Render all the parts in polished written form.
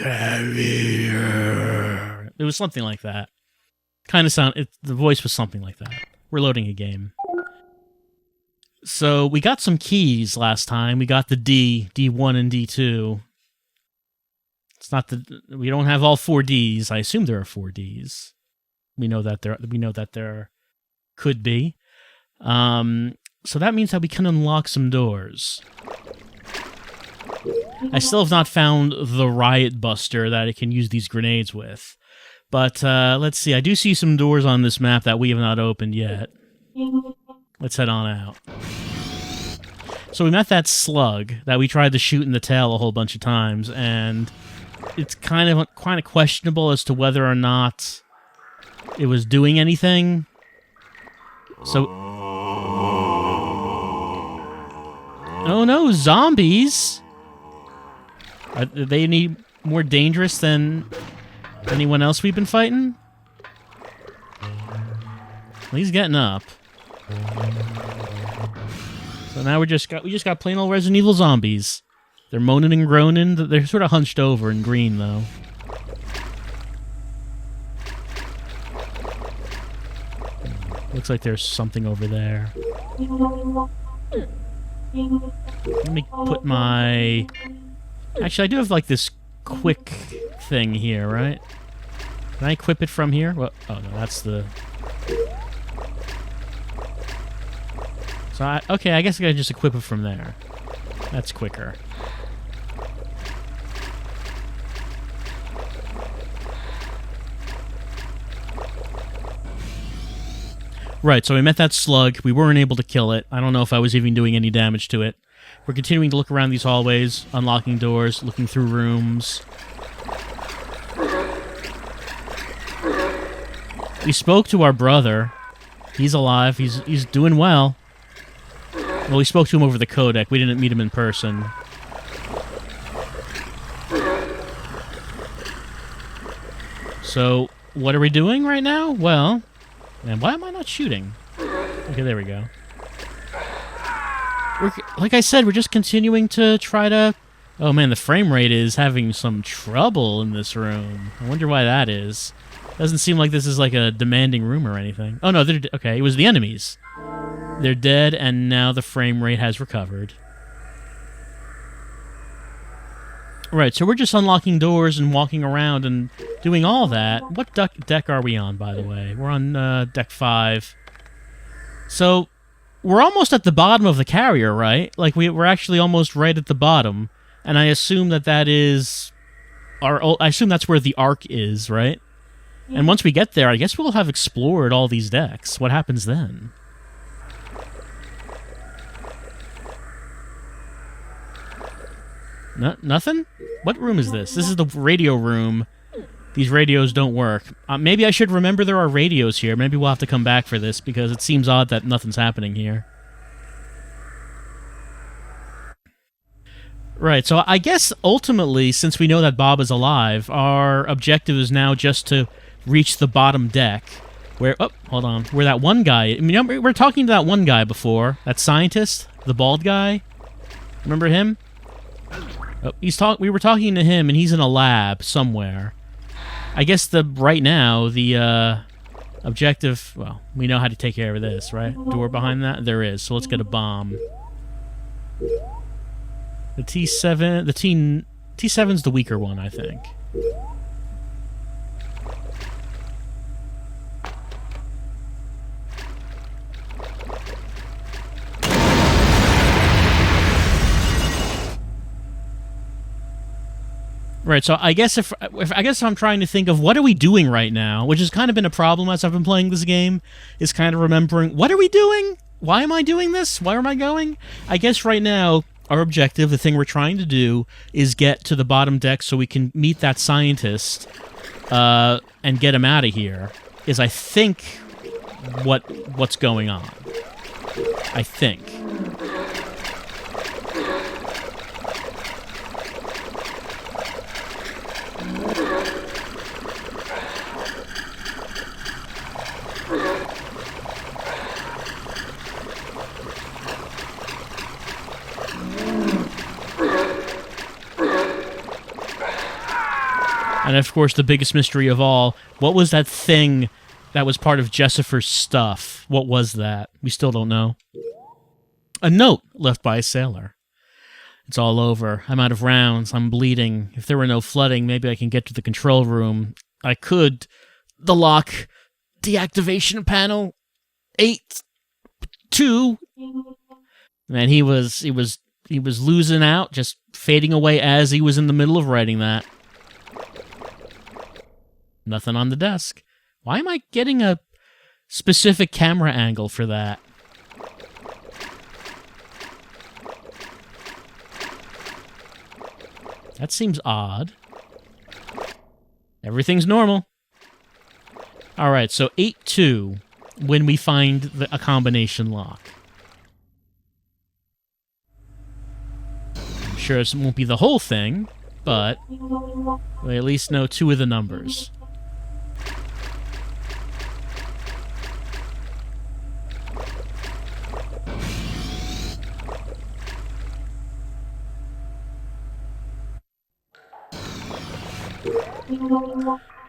carrier. It was something like that. Kind of the voice was something like that. We're loading a game. So we got some keys last time. We got the D1 and D2. It's not we don't have all 4 Ds. I assume there are 4 Ds. We know that there could be. So that means that we can unlock some doors. I still have not found the riot buster that I can use these grenades with. But let's see. I do see some doors on this map that we have not opened yet. Let's head on out. So we met that slug that we tried to shoot in the tail a whole bunch of times, and it's kind of questionable as to whether or not it was doing anything. So... Oh no, zombies! Are they any more dangerous than anyone else we've been fighting? Well, he's getting up. So now we just got plain old Resident Evil zombies. They're moaning and groaning. They're sort of hunched over in green, though. Looks like there's something over there. Let me put my... Actually, I do have, like, this quick thing here, right? Can I equip it from here? Well, oh, no, that's the... So, okay, I guess I gotta just equip it from there. That's quicker. Right, so we met that slug. We weren't able to kill it. I don't know if I was even doing any damage to it. We're continuing to look around these hallways, unlocking doors, looking through rooms. We spoke to our brother. He's alive. He's doing well. Well, we spoke to him over the codec. We didn't meet him in person. So, what are we doing right now? Well... Man, why am I not shooting? Okay, there we go. Like I said, we're just continuing to try to... Oh man, the frame rate is having some trouble in this room. I wonder why that is. Doesn't seem like this is like a demanding room or anything. Oh no, okay, it was the enemies. They're dead, and now the frame rate has recovered. Right, so we're just unlocking doors and walking around and doing all that. What deck are we on, by the way? We're on deck 5. So, we're almost at the bottom of the carrier, right? Like, we're actually almost right at the bottom. And I assume that is... I assume that's where the Ark is, right? And once we get there, I guess we'll have explored all these decks. What happens then? Nothing? What room is this? This is the radio room. These radios don't work. Maybe I should remember there are radios here. Maybe we'll have to come back for this, because it seems odd that nothing's happening here. Right, so I guess ultimately, since we know that Bob is alive, our objective is now just to reach the bottom deck. Where, oh, hold on. Where that one guy... I mean, we were talking to that one guy before. That scientist? The bald guy? Remember him? Oh, we were talking to him, and he's in a lab somewhere. I guess right now, the objective... Well, we know how to take care of this, right? Door behind that? There is, so let's get a bomb. The T7... T7's the weaker one, I think. Right, so I guess if I'm trying to think of what are we doing right now, which has kind of been a problem as I've been playing this game, is kind of remembering, what are we doing? Why am I doing this? Where am I going? I guess right now, our objective, the thing we're trying to do, is get to the bottom deck so we can meet that scientist and get him out of here, is I think what's going on. I think. And of course, the biggest mystery of all, what was that thing that was part of Jessifer's stuff? What was that? We still don't know. A note left by a sailor. It's all over. I'm out of rounds. I'm bleeding. If there were no flooding, maybe I can get to the control room. I could. The lock. Deactivation panel. 8-2. Man, he was losing out, just fading away as he was in the middle of writing that. Nothing on the desk. Why am I getting a specific camera angle for that? That seems odd. Everything's normal. Alright, so 8-2 when we find a combination lock. I'm sure this won't be the whole thing, but we at least know 2 of the numbers.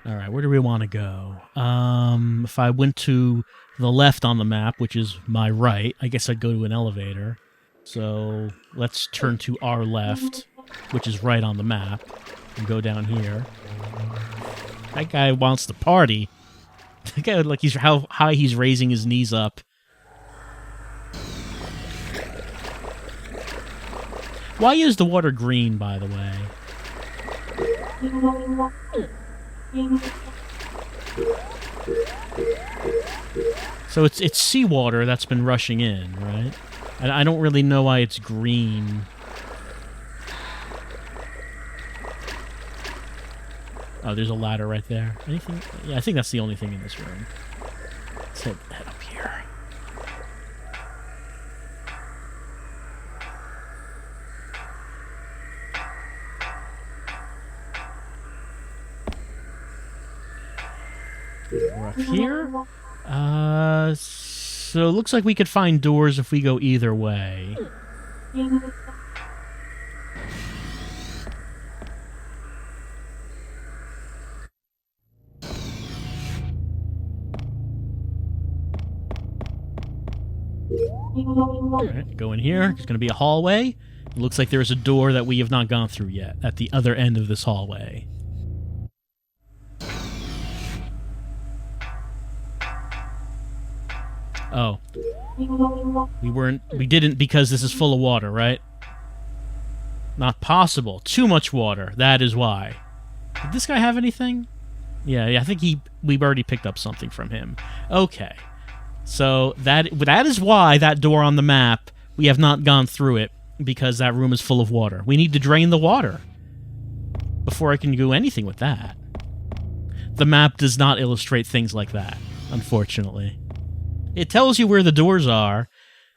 Alright, where do we want to go? If I went to the left on the map, which is my right, I guess I'd go to an elevator. So let's turn to our left, which is right on the map, and go down here. That guy wants to party. That guy, like, how high he's raising his knees up. Why is the water green, by the way? So it's seawater that's been rushing in, right? And I don't really know why it's green. Oh, there's a ladder right there. Anything? Yeah, I think that's the only thing in this room. Let's head up here. We're up here. So it looks like we could find doors if we go either way. Alright, go in here. There's going to be a hallway. It looks like there's a door that we have not gone through yet at the other end of this hallway. Oh. We didn't because this is full of water, right? Not possible. Too much water. That is why. Did this guy have anything? Yeah, I think we've already picked up something from him. Okay. So that is why that door on the map, we have not gone through it, because that room is full of water. We need to drain the water before I can do anything with that. The map does not illustrate things like that, unfortunately. It tells you where the doors are,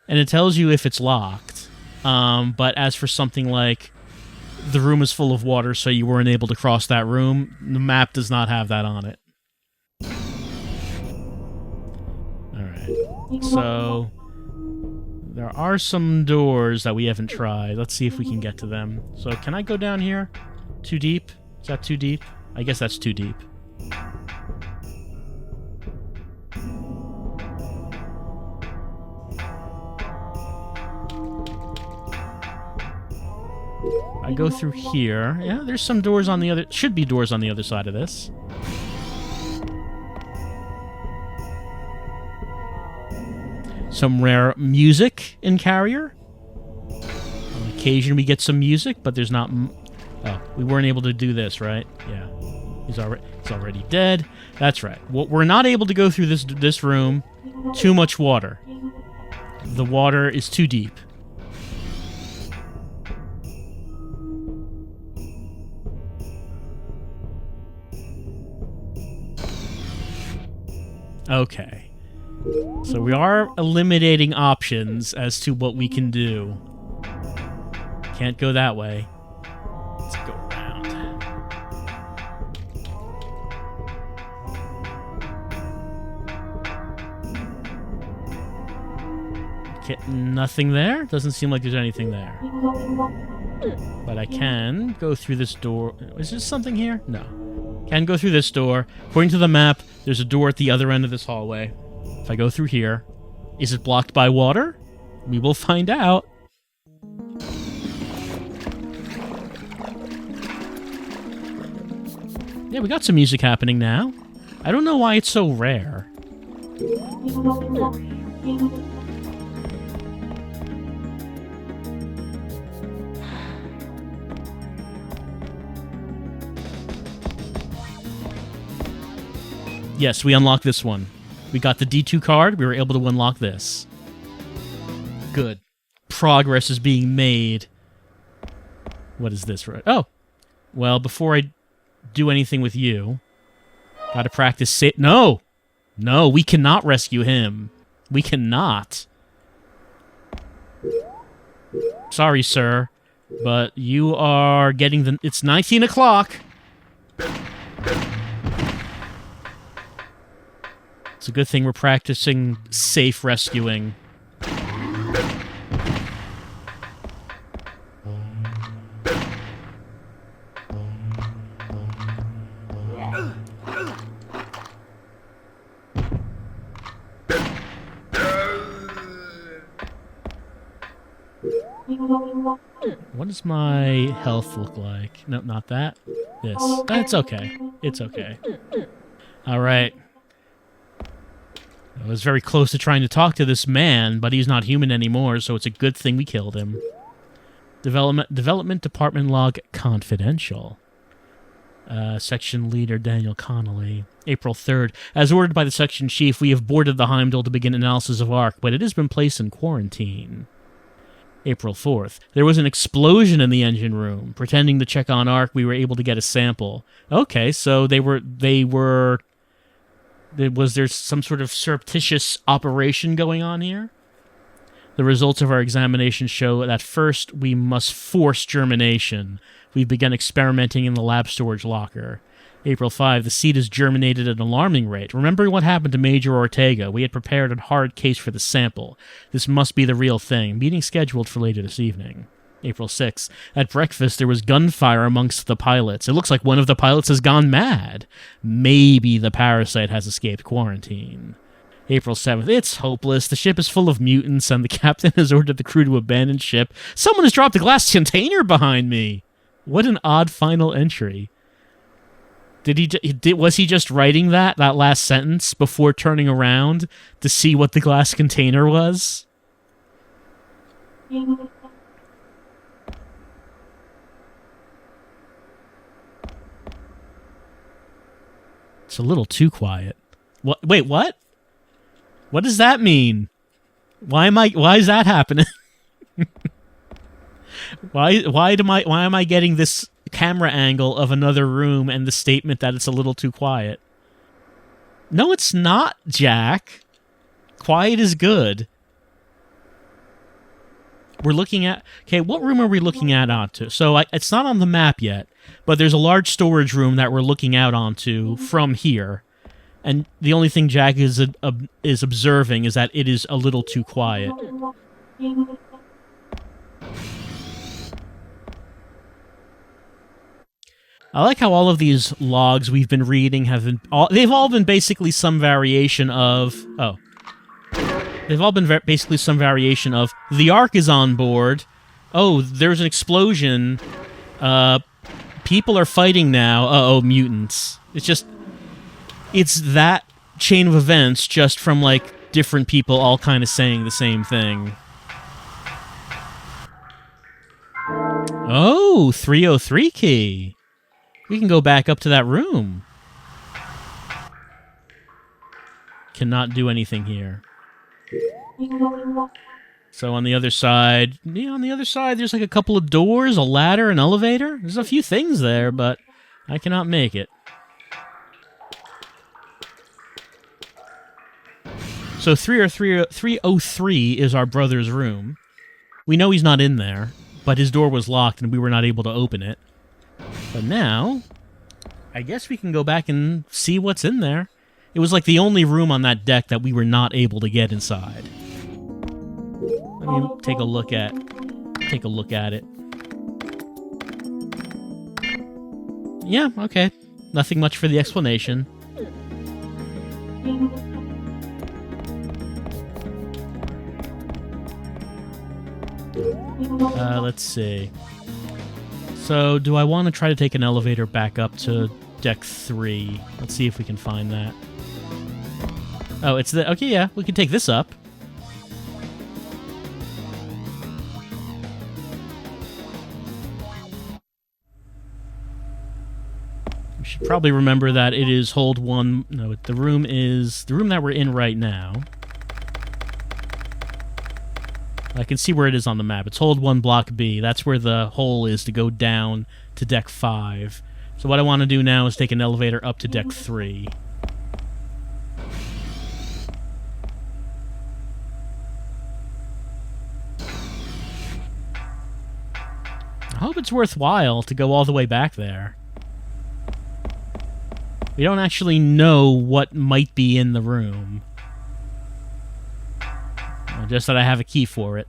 and it tells you if it's locked. But as for something like the room is full of water, so you weren't able to cross that room, the map does not have that on it. Alright, so there are some doors that we haven't tried. Let's see if we can get to them. So can I go down here? Too deep? Is that too deep? I guess that's too deep. I go through here. Yeah, there's some doors on the other... Should be doors on the other side of this. Some rare music in Carrier. On occasion we get some music, but there's not... Oh, we weren't able to do this, right? Yeah. He's already dead. That's right. We're not able to go through this room. Too much water. The water is too deep. Okay. So we are eliminating options as to what we can do. Can't go that way. Let's go around. Okay, nothing there? Doesn't seem like there's anything there. But I can go through this door. Is there something here? No. Can go through this door. According to the map, there's a door at the other end of this hallway. If I go through here, is it blocked by water? We will find out. Yeah, we got some music happening now. I don't know why it's so rare. Yes, we unlocked this one. We got the D2 card. We were able to unlock this. Good. Progress is being made. What is this? Oh. Well, before I do anything with you, gotta practice No! No, we cannot rescue him. We cannot. Sorry, sir. But you are getting the... It's 19 o'clock. It's a good thing we're practicing safe rescuing. What does my health look like? No, not that. This. It's okay. It's okay. All right. I was very close to trying to talk to this man, but he's not human anymore, so it's a good thing we killed him. Development Department Log Confidential. Section Leader Daniel Connolly. April 3rd. As ordered by the Section Chief, we have boarded the Heimdall to begin analysis of ARC, but it has been placed in quarantine. April 4th. There was an explosion in the engine room. Pretending to check on ARC, we were able to get a sample. Okay, so was there some sort of surreptitious operation going on here? The results of our examination show that first we must force germination. We've begun experimenting in the lab storage locker. April 5, the seed has germinated at an alarming rate. Remembering what happened to Major Ortega, we had prepared a hard case for the sample. This must be the real thing. Meeting scheduled for later this evening. April 6. At breakfast, there was gunfire amongst the pilots. It looks like one of the pilots has gone mad. Maybe the parasite has escaped quarantine. April 7th. It's hopeless. The ship is full of mutants, and the captain has ordered the crew to abandon ship. Someone has dropped a glass container behind me. What an odd final entry. Was he just writing that last sentence before turning around to see what the glass container was? It's a little too quiet. What? Wait, what? What does that mean? Why is that happening? Why am I getting this camera angle of another room and the statement that it's a little too quiet? No, it's not, Jack. Quiet is good. We're looking at... Okay, what room are we looking at onto? So it's not on the map yet, but there's a large storage room that we're looking out onto from here. And the only thing Jack is observing is that it is a little too quiet. I like how all of these logs we've been reading have been... they've all been basically some variation of... Oh. They've all been basically some variation of, the Ark is on board. Oh, there's an explosion. People are fighting now. Uh-oh, mutants. It's that chain of events just from, like, different people all kind of saying the same thing. Oh, 303 key. We can go back up to that room. Cannot do anything here. So on the other side, there's like a couple of doors, a ladder, an elevator. There's a few things there, but I cannot make it. So 303 is our brother's room. We know he's not in there, but his door was locked and we were not able to open it. But now, I guess we can go back and see what's in there. It was like the only room on that deck that we were not able to get inside. Let me take a look at it. Yeah, okay. nothing much for the explanation. Let's see. So, do I want to try to take an elevator back up to deck 3? Let's see if we can find that. Oh, it's the... Okay, yeah, we can take this up. We should probably remember that it is hold 1... No, the room is... The room that we're in right now. I can see where it is on the map. It's hold 1 block B. That's where the hole is to go down to deck 5. So what I want to do now is take an elevator up to deck 3. I hope it's worthwhile to go all the way back there. We don't actually know what might be in the room. Just that I have a key for it.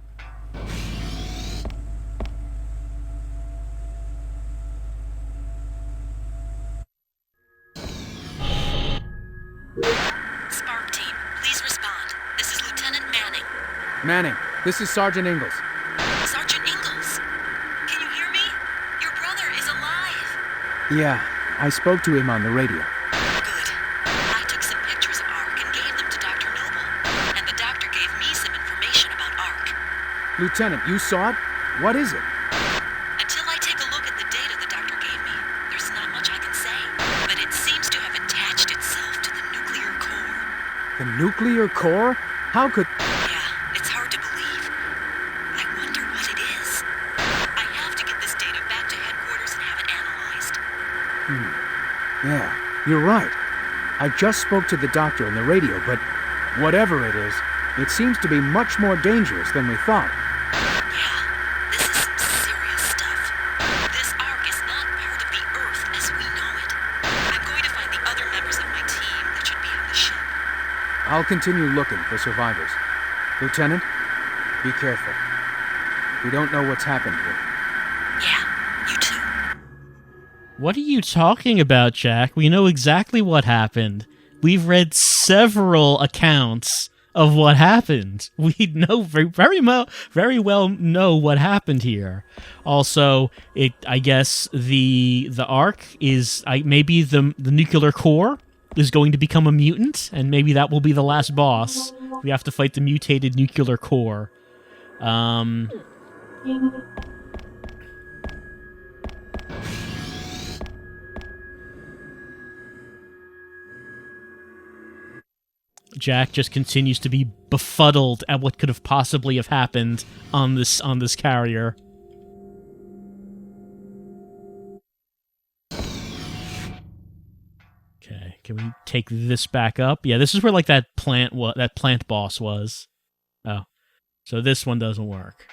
Spark team, please respond. This is Lieutenant Manning. Manning, this is Sergeant Ingalls. Sergeant Ingalls, can you hear me? Your brother is alive. Yeah, I spoke to him on the radio. Good. I took some pictures of Ark and gave them to Dr. Noble. And the doctor gave me some information about Ark. Lieutenant, you saw it? What is it? Until I take a look at the data the doctor gave me, there's not much I can say. But it seems to have attached itself to the nuclear core. The nuclear core? How could... Yeah, it's hard to believe. I wonder what it is. I have to get this data back to headquarters and have it analyzed. Yeah, you're right. I just spoke to the doctor on the radio, but whatever it is, it seems to be much more dangerous than we thought. Yeah, this is some serious stuff. This Ark is not part of the Earth as we know it. I'm going to find the other members of my team that should be on the ship. I'll continue looking for survivors. Lieutenant, be careful. We don't know what's happened here. Yeah, you too. What are you talking about, Jack? We know exactly what happened. We've read several accounts of what happened. We know very well know what happened here. Also, I guess the Ark is maybe the nuclear core is going to become a mutant, and maybe that will be the last boss. We have to fight the mutated nuclear core. Jack just continues to be befuddled at what could have possibly have happened on this carrier. Okay, can we take this back up? Yeah, this is where like that plant boss was. Oh, so this one doesn't work.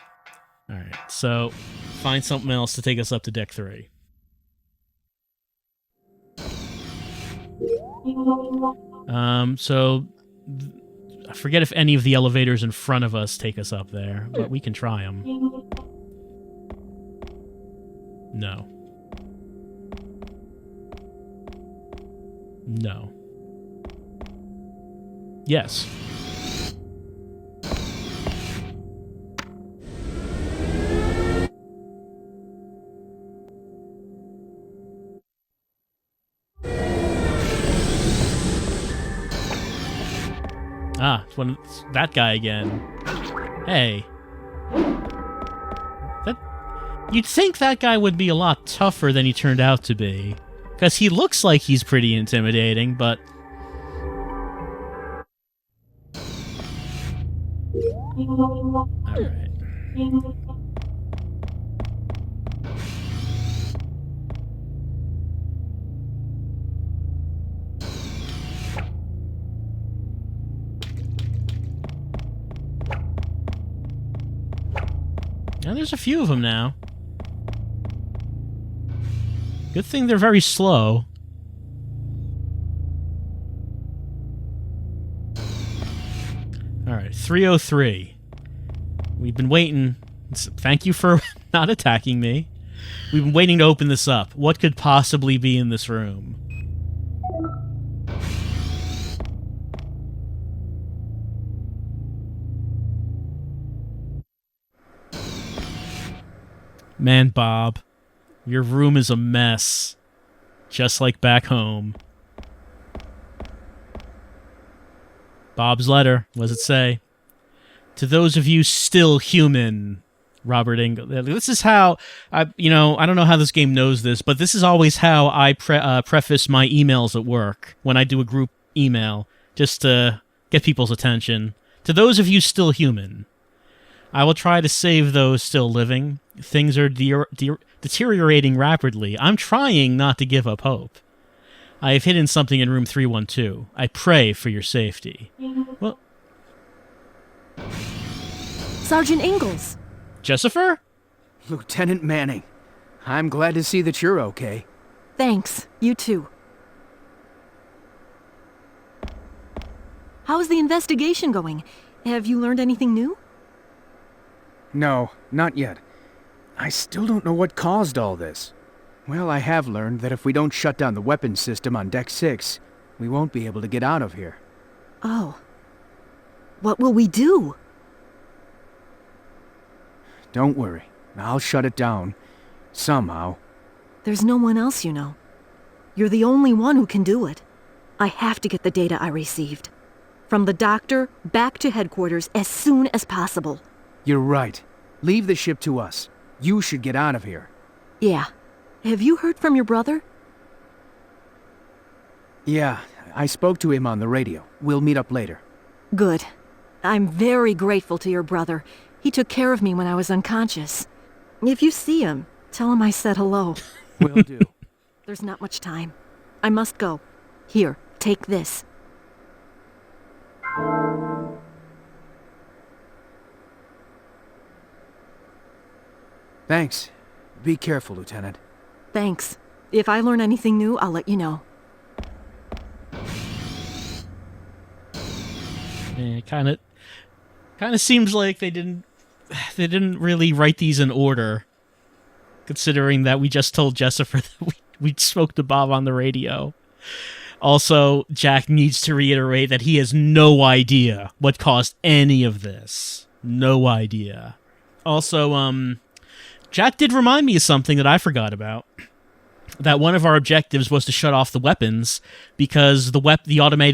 All right, so find something else to take us up to deck 3. So I forget if any of the elevators in front of us take us up there, but we can try them. No. No. Yes. Ah, it's that guy again. Hey. You'd think that guy would be a lot tougher than he turned out to be. Because he looks like he's pretty intimidating, but... Alright. And there's a few of them now. Good thing they're very slow. Alright, 303. We've been waiting. Thank you for not attacking me. We've been waiting to open this up. What could possibly be in this room? Man, Bob, your room is a mess. Just like back home. Bob's letter. What does it say? To those of you still human, Robert Ingalls. This is how, I don't know how this game knows this, but this is always how I preface my emails at work when I do a group email, just to get people's attention. To those of you still human, I will try to save those still living. Things are deteriorating rapidly. I'm trying not to give up hope. I have hidden something in room 312. I pray for your safety. Well, Sergeant Ingalls. Jessifer? Lieutenant Manning, I'm glad to see that you're okay. Thanks. You too. How's the investigation going? Have you learned anything new? No, not yet. I still don't know what caused all this. Well, I have learned that if we don't shut down the weapons system on Deck 6, we won't be able to get out of here. Oh. What will we do? Don't worry. I'll shut it down. Somehow. There's no one else, you know. You're the only one who can do it. I have to get the data I received. From the doctor, back to headquarters as soon as possible. You're right. Leave the ship to us. You should get out of here. Yeah. Have you heard from your brother? Yeah, I spoke to him on the radio. We'll meet up later. Good. I'm very grateful to your brother. He took care of me when I was unconscious. If you see him, tell him I said hello. Will do. There's not much time. I must go. Here, take this. Thanks. Be careful, Lieutenant. Thanks. If I learn anything new, I'll let you know. Yeah, kind of seems like they didn't really write these in order, considering that we just told Jessifer that we spoke to Bob on the radio. Also, Jack needs to reiterate that he has no idea what caused any of this. No idea. Also, Jack did remind me of something that I forgot about. That one of our objectives was to shut off the weapons because the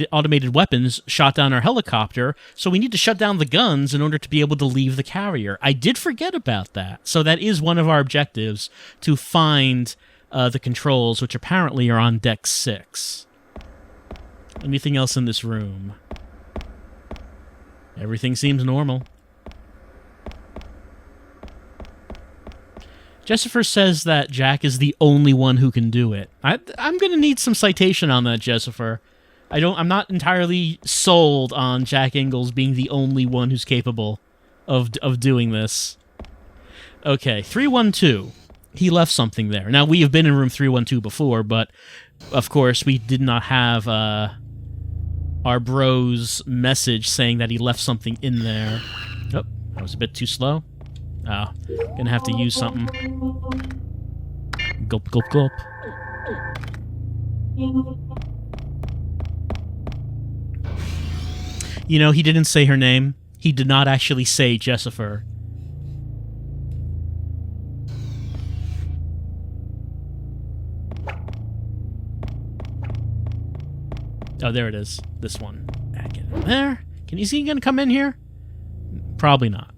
automated weapons shot down our helicopter, so we need to shut down the guns in order to be able to leave the carrier. I did forget about that. So that is one of our objectives, to find the controls, which apparently are on Deck 6. Anything else in this room? Everything seems normal. Jessifer says that Jack is the only one who can do it. I'm going to need some citation on that, Jessifer. I'm not entirely sold on Jack Ingalls being the only one who's capable of doing this. Okay, 312. He left something there. Now, we have been in room 312 before, but of course we did not have our bro's message saying that he left something in there. Oh, that was a bit too slow. Oh, gonna have to use something. Gulp, gulp, gulp. You know, he didn't say her name. He did not actually say Jessifer. Oh, there it is. This one. Get in there. Is he gonna come in here? Probably not.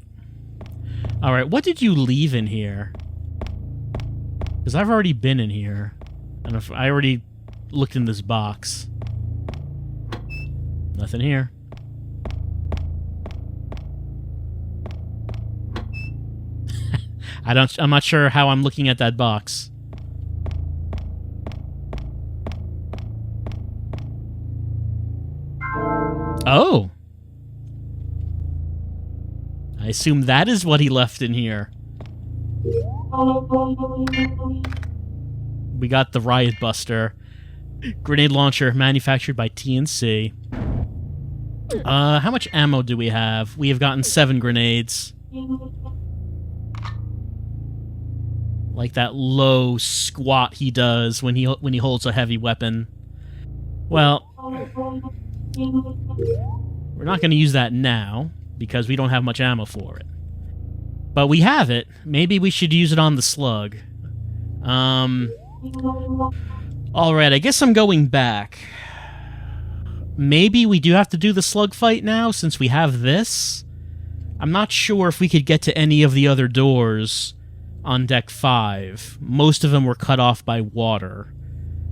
Alright, what did you leave in here? Because I've already been in here. And if I already looked in this box. Nothing here. I'm not sure how I'm looking at that box. Oh! I assume that is what he left in here. We got the Riot Buster. Grenade launcher manufactured by TNC. How much ammo do we have? We have gotten 7 grenades. Like that low squat he does when he holds a heavy weapon. Well, we're not going to use that now, because we don't have much ammo for it. But we have it. Maybe we should use it on the slug. Alright, I guess I'm going back. Maybe we do have to do the slug fight now, since we have this? I'm not sure if we could get to any of the other doors on Deck 5. Most of them were cut off by water.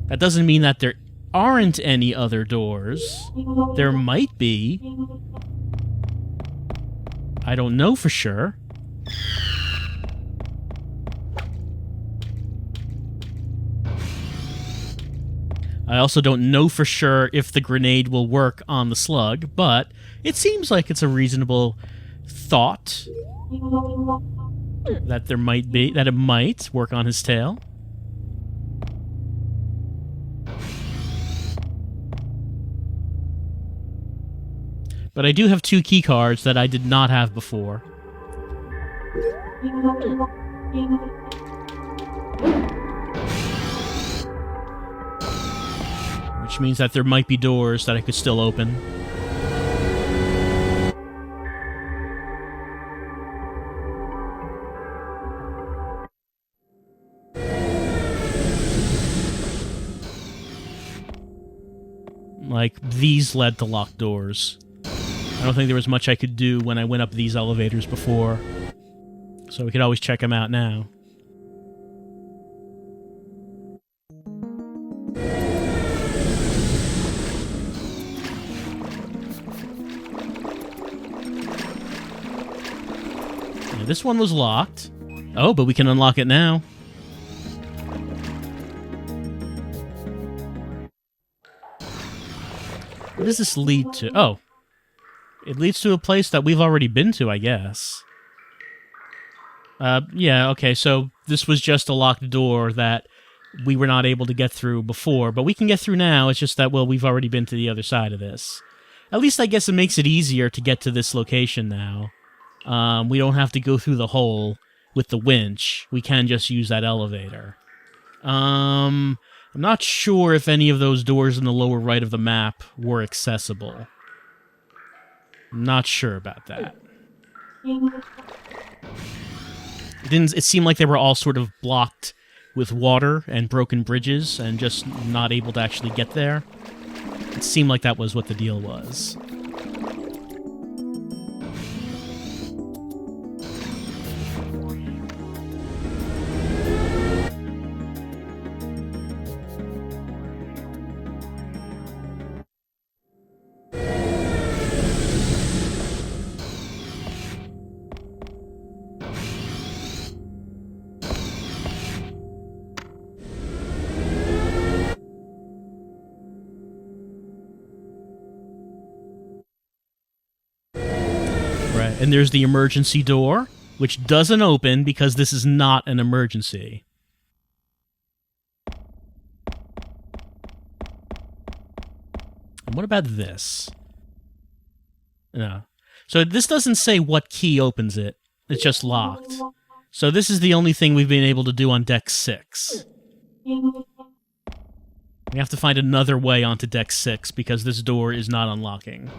That doesn't mean that there aren't any other doors. There might be. I don't know for sure. I also don't know for sure if the grenade will work on the slug, but it seems like it's a reasonable thought that it might work on his tail. But I do have 2 key cards that I did not have before. Which means that there might be doors that I could still open. Like, these led to locked doors. I don't think there was much I could do when I went up these elevators before. So we could always check them out now. Yeah, this one was locked. Oh, but we can unlock it now. What does this lead to? Oh. It leads to a place that we've already been to, I guess. Yeah, okay, so this was just a locked door that we were not able to get through before, but we can get through now. It's just that, well, we've already been to the other side of this. At least I guess it makes it easier to get to this location now. We don't have to go through the hole with the winch. We can just use that elevator. I'm not sure if any of those doors in the lower right of the map were accessible. Not sure about that. It seemed like they were all sort of blocked with water and broken bridges and just not able to actually get there. It seemed like that was what the deal was. And there's the emergency door, which doesn't open because this is not an emergency. And what about this? No. So this doesn't say what key opens it. It's just locked. So this is the only thing we've been able to do on Deck 6. We have to find another way onto Deck 6 because this door is not unlocking.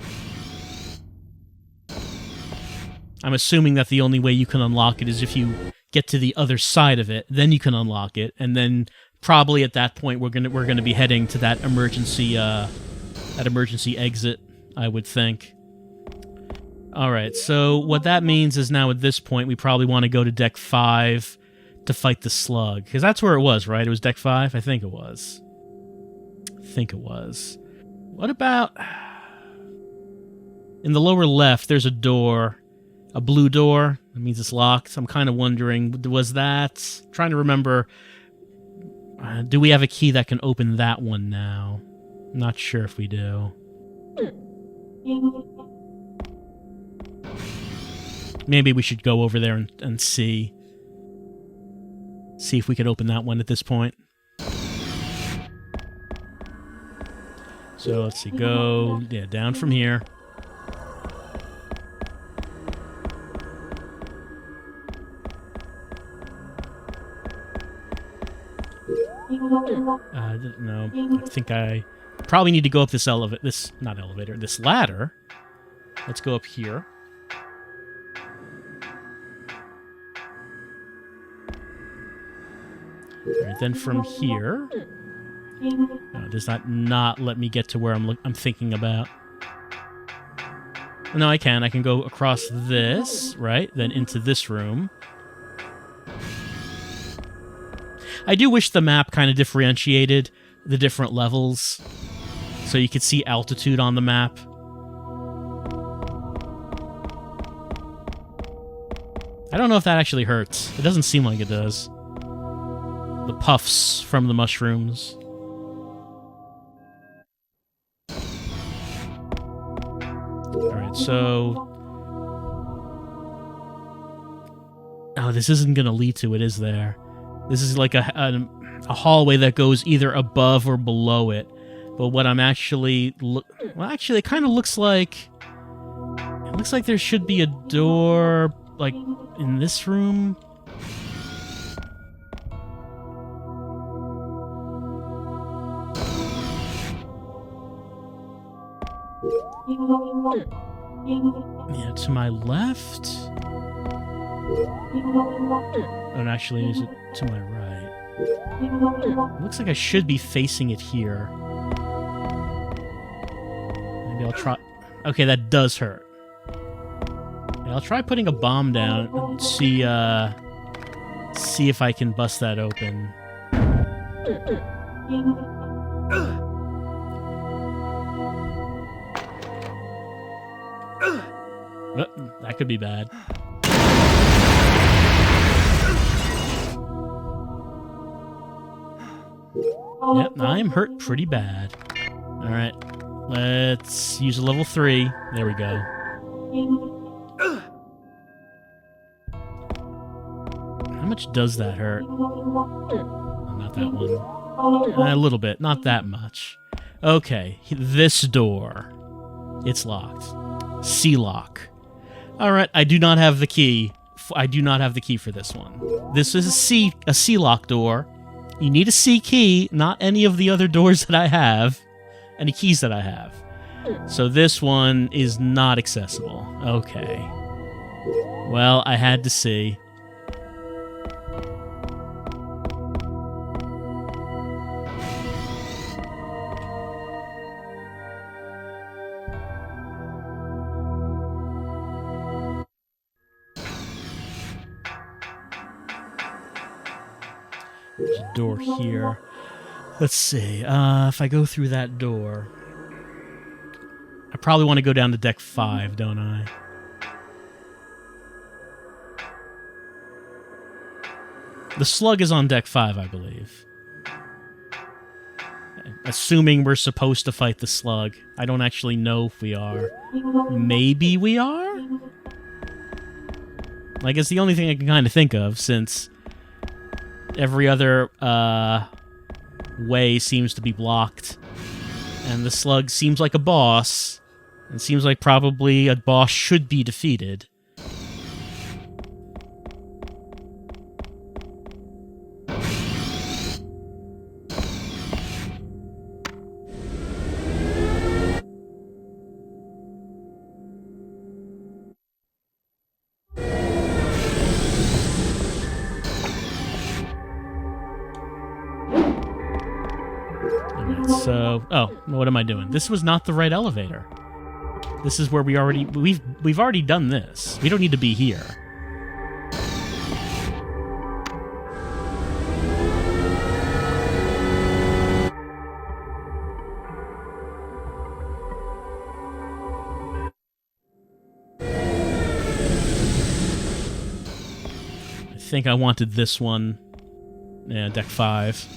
I'm assuming that the only way you can unlock it is if you get to the other side of it, then you can unlock it, and then probably at that point we're gonna be heading to that emergency exit, I would think. All right, so what that means is now at this point we probably want to go to Deck 5 to fight the slug, because that's where it was, right? It was Deck 5? I think it was. What about in the lower left? There's a door. A blue door. That means it's locked. I'm kind of wondering, was that... I'm trying to remember... do we have a key that can open that one now? I'm not sure if we do. Maybe we should go over there and see. See if we could open that one at this point. So, let's see. Go... yeah, down from here. No, I think I probably need to go up this this ladder. Let's go up here. Alright, then from here... No, does that not let me get to where I'm thinking about? No, I can. I can go across this, right? Then into this room. I do wish the map kind of differentiated the different levels, so you could see altitude on the map. I don't know if that actually hurts. It doesn't seem like it does. The puffs from the mushrooms. Alright, so... Oh, this isn't gonna lead to it, is there? This is like a hallway that goes either above or below it. But what I'm actually... Well, actually, it kind of looks like... It looks like there should be a door, like, in this room. Yeah, to my left? Oh, and actually, is it to my right? It looks like I should be facing it here. Maybe I'll try... Okay, that does hurt. Yeah, I'll try putting a bomb down and see if I can bust that open. That could be bad. Yep, I'm hurt pretty bad. Alright, let's use a level 3. There we go. How much does that hurt? Oh, not that one. A little bit, not that much. Okay, this door. It's locked. C-lock. Alright, I do not have the key. I do not have the key for this one. This is a C-lock door. You need a C key, not any of the other doors that I have. Any keys that I have. So this one is not accessible. Okay. Well, I had to see. There's a door here. Let's see. If I go through that door... I probably want to go down to deck 5, don't I? The slug is on deck 5, I believe. Assuming we're supposed to fight the slug. I don't actually know if we are. Maybe we are? Like, it's the only thing I can kind of think of, since... every other way seems to be blocked. And the slug seems like a boss. It seems like probably a boss should be defeated. So, oh, what am I doing? This was not the right elevator. This is where we've already done this. We don't need to be here. I think I wanted this one. Yeah, deck 5.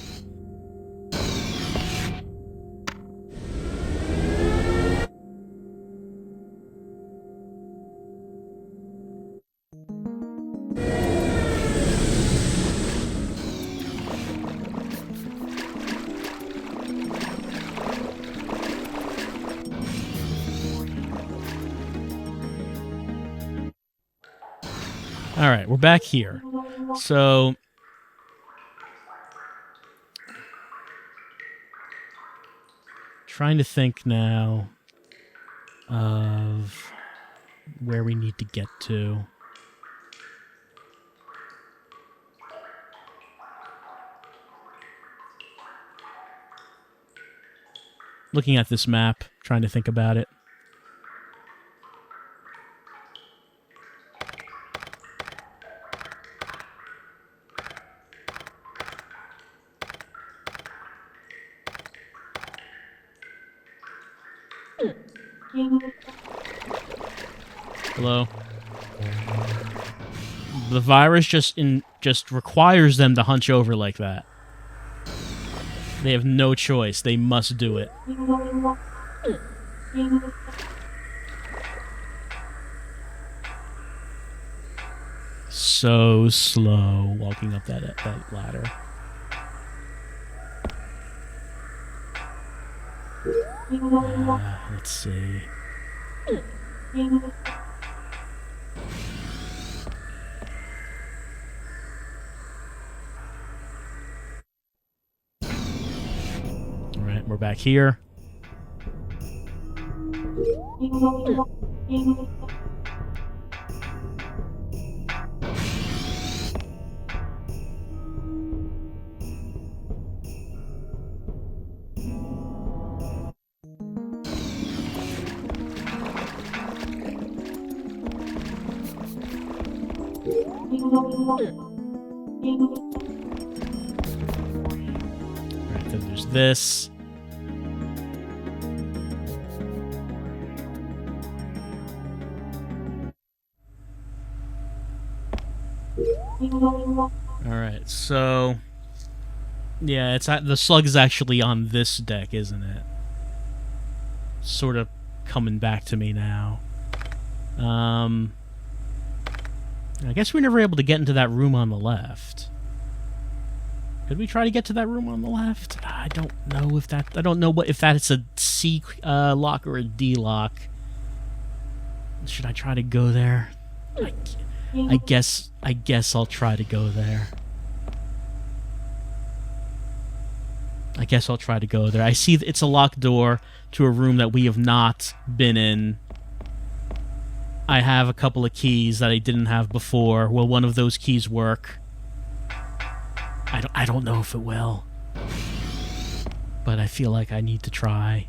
Alright, we're back here. So... trying to think now of where we need to get to. looking at this map, trying to think about it. Hello. The virus just requires them to hunch over like that. They have no choice. They must do it. So slow walking up that ladder. Let's see. Alright, we're back here. Alright, then there's this. Alright, so... yeah, the slug is actually on this deck, isn't it? Sort of coming back to me now. I guess we were never able to get into that room on the left. Could we try to get to that room on the left? I don't know if that... I don't know if that's a C lock or a D lock. Should I try to go there? I guess I'll try to go there. I guess I'll try to go there. I see it's a locked door to a room that we have not been in. I have a couple of keys that I didn't have before. Will one of those keys work? I don't know if it will. But I feel like I need to try.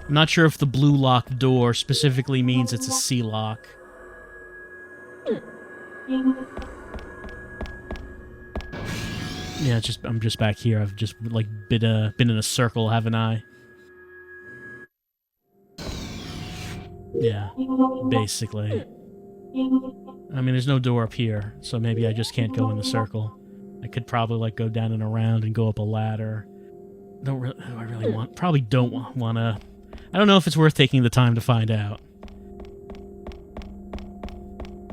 I'm not sure if the blue lock door specifically means it's a C lock. Yeah, I'm just back here. I've just like been in a circle, haven't I? Yeah, basically. I mean, there's no door up here, so maybe I just can't go in the circle. I could probably like go down and around and go up a ladder. Do I really want? Probably don't want to. I don't know if it's worth taking the time to find out.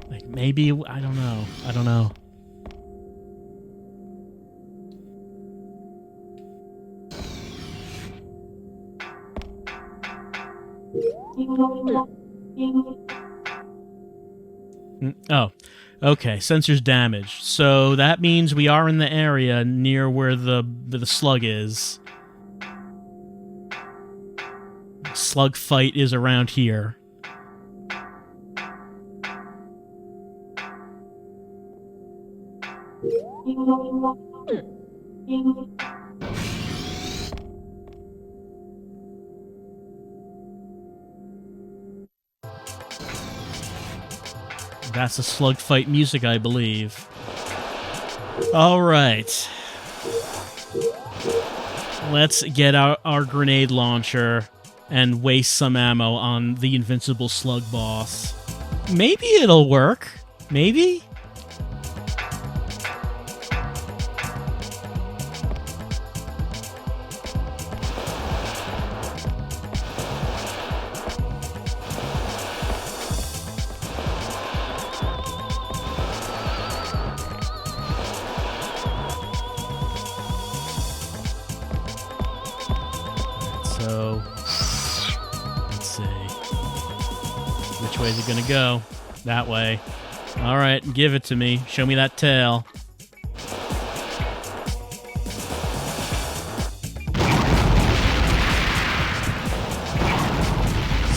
Like maybe I don't know. I don't know. Oh, okay. Sensors damaged. So that means we are in the area near where the slug is. Slug fight is around here. That's the slug fight music, I believe. All right. Let's get our grenade launcher and waste some ammo on the invincible slug boss. Maybe it'll work. Maybe? So, let's see. Which way is it gonna go? That way. Alright, give it to me. Show me that tail.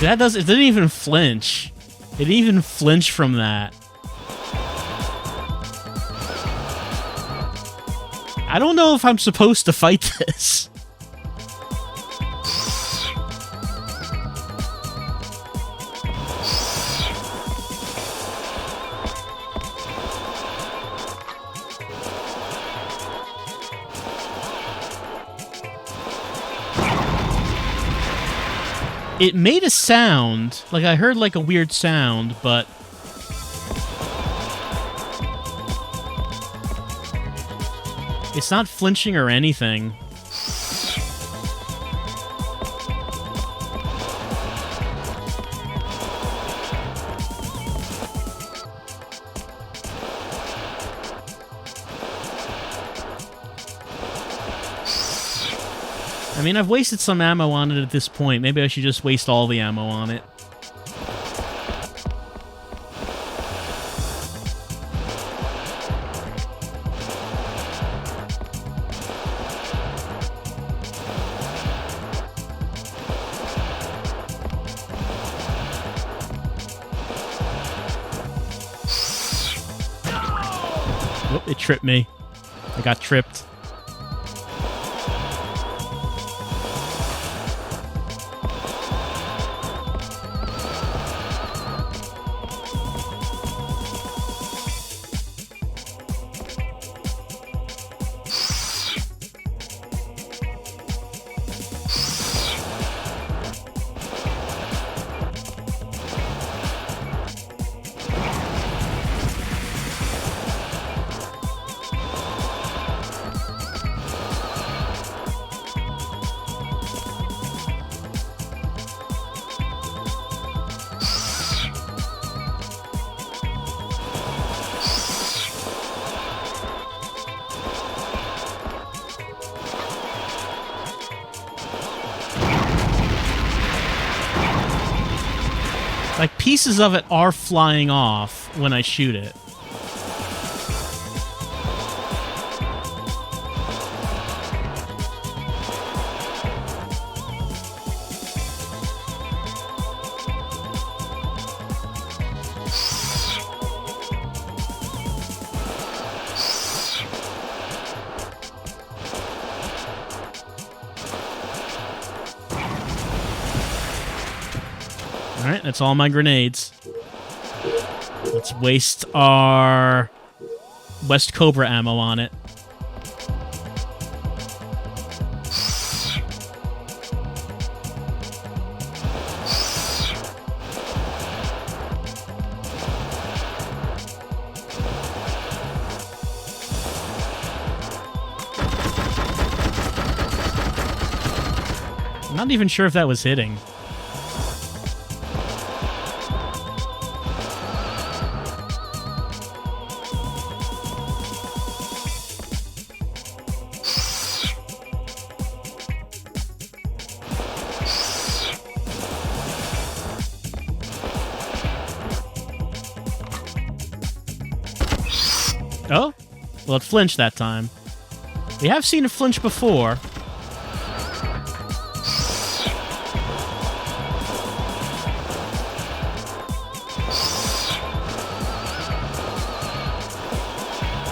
See, it didn't even flinch. It didn't even flinch from that. I don't know if I'm supposed to fight this. It made a sound, like I heard like a weird sound, but it's not flinching or anything. I mean, I've wasted some ammo on it at this point. Maybe I should just waste all the ammo on it. Oh, it tripped me. I got tripped. Like, pieces of it are flying off when I shoot it. Alright, that's all my grenades. Let's waste our West Cobra ammo on it. I'm not even sure if that was hitting. Oh, well, it flinched that time. We have seen it flinch before.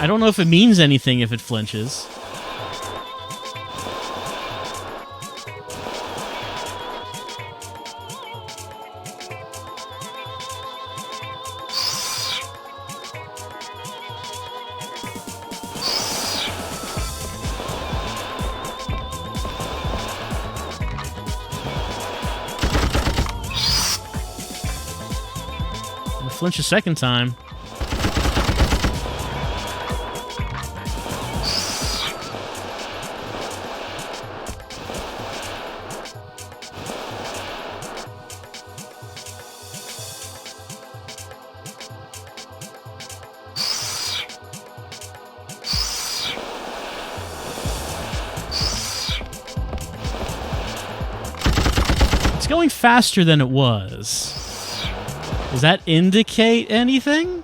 I don't know if it means anything if it flinches. Flinch a second time. It's going faster than it was. Does that indicate anything?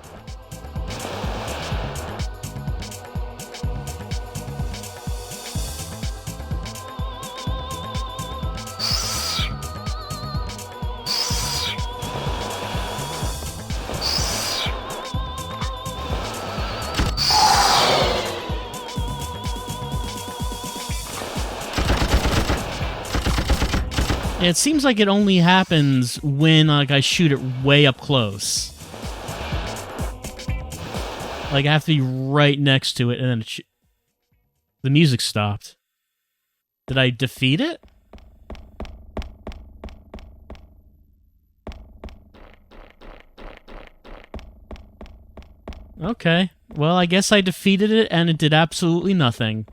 It seems like it only happens when like I shoot it way up close. Like I have to be right next to it, and then the music stopped. Did I defeat it? Okay. Well, I guess I defeated it, and it did absolutely nothing.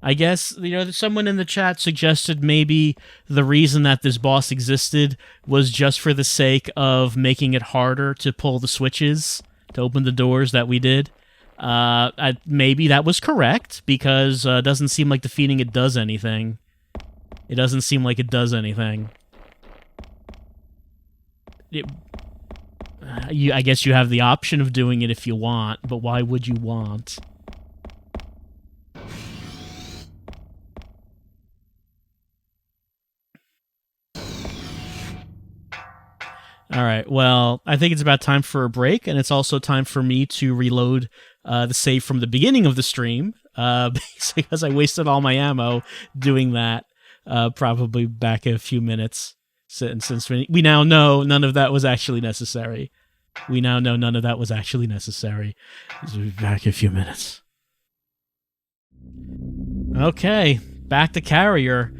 I guess, someone in the chat suggested maybe the reason that this boss existed was just for the sake of making it harder to pull the switches to open the doors that we did. Maybe that was correct, because it doesn't seem like defeating it does anything. It doesn't seem like it does anything. I guess you have the option of doing it if you want, but why would you want? Alright, well, I think it's about time for a break, and it's also time for me to reload the save from the beginning of the stream, because I wasted all my ammo doing that, probably back a few minutes, since we now know none of that was actually necessary. We now know none of that was actually necessary. So we'll be back in a few minutes. Okay, back to Carrier.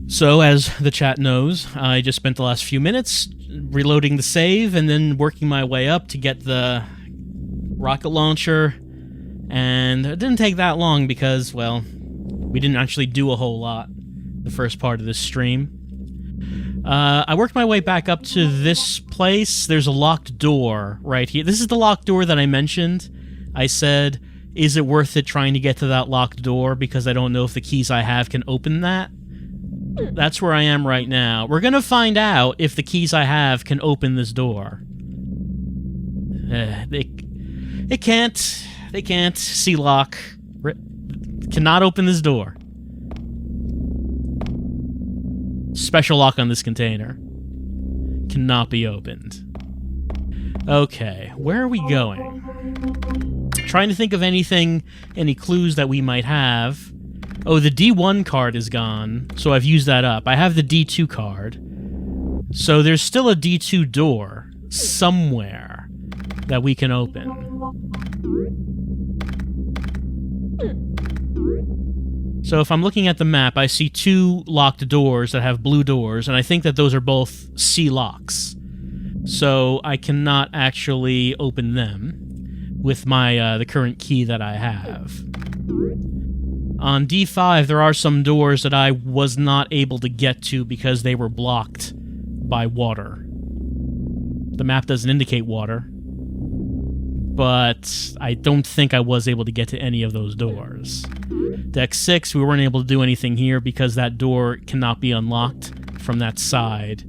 So, as the chat knows, I just spent the last few minutes reloading the save and then working my way up to get the rocket launcher. And it didn't take that long because, well, we didn't actually do a whole lot the first part of this stream. I worked my way back up to this place. There's a locked door right here. This is the locked door that I mentioned. I said, is it worth it trying to get to that locked door because I don't know if the keys I have can open that? That's where I am right now. We're gonna find out if the keys I have can open this door. They can't. C-lock. Cannot open this door. Special lock on this container. Cannot be opened. Okay, where are we going? Trying to think of any clues that we might have. Oh, the D1 card is gone, so I've used that up. I have the D2 card. So there's still a D2 door somewhere that we can open. So if I'm looking at the map, I see two locked doors that have blue doors, and I think that those are both C locks. So I cannot actually open them with my the current key that I have. On D5, there are some doors that I was not able to get to because they were blocked by water. The map doesn't indicate water, but I don't think I was able to get to any of those doors. Deck 6, we weren't able to do anything here because that door cannot be unlocked from that side.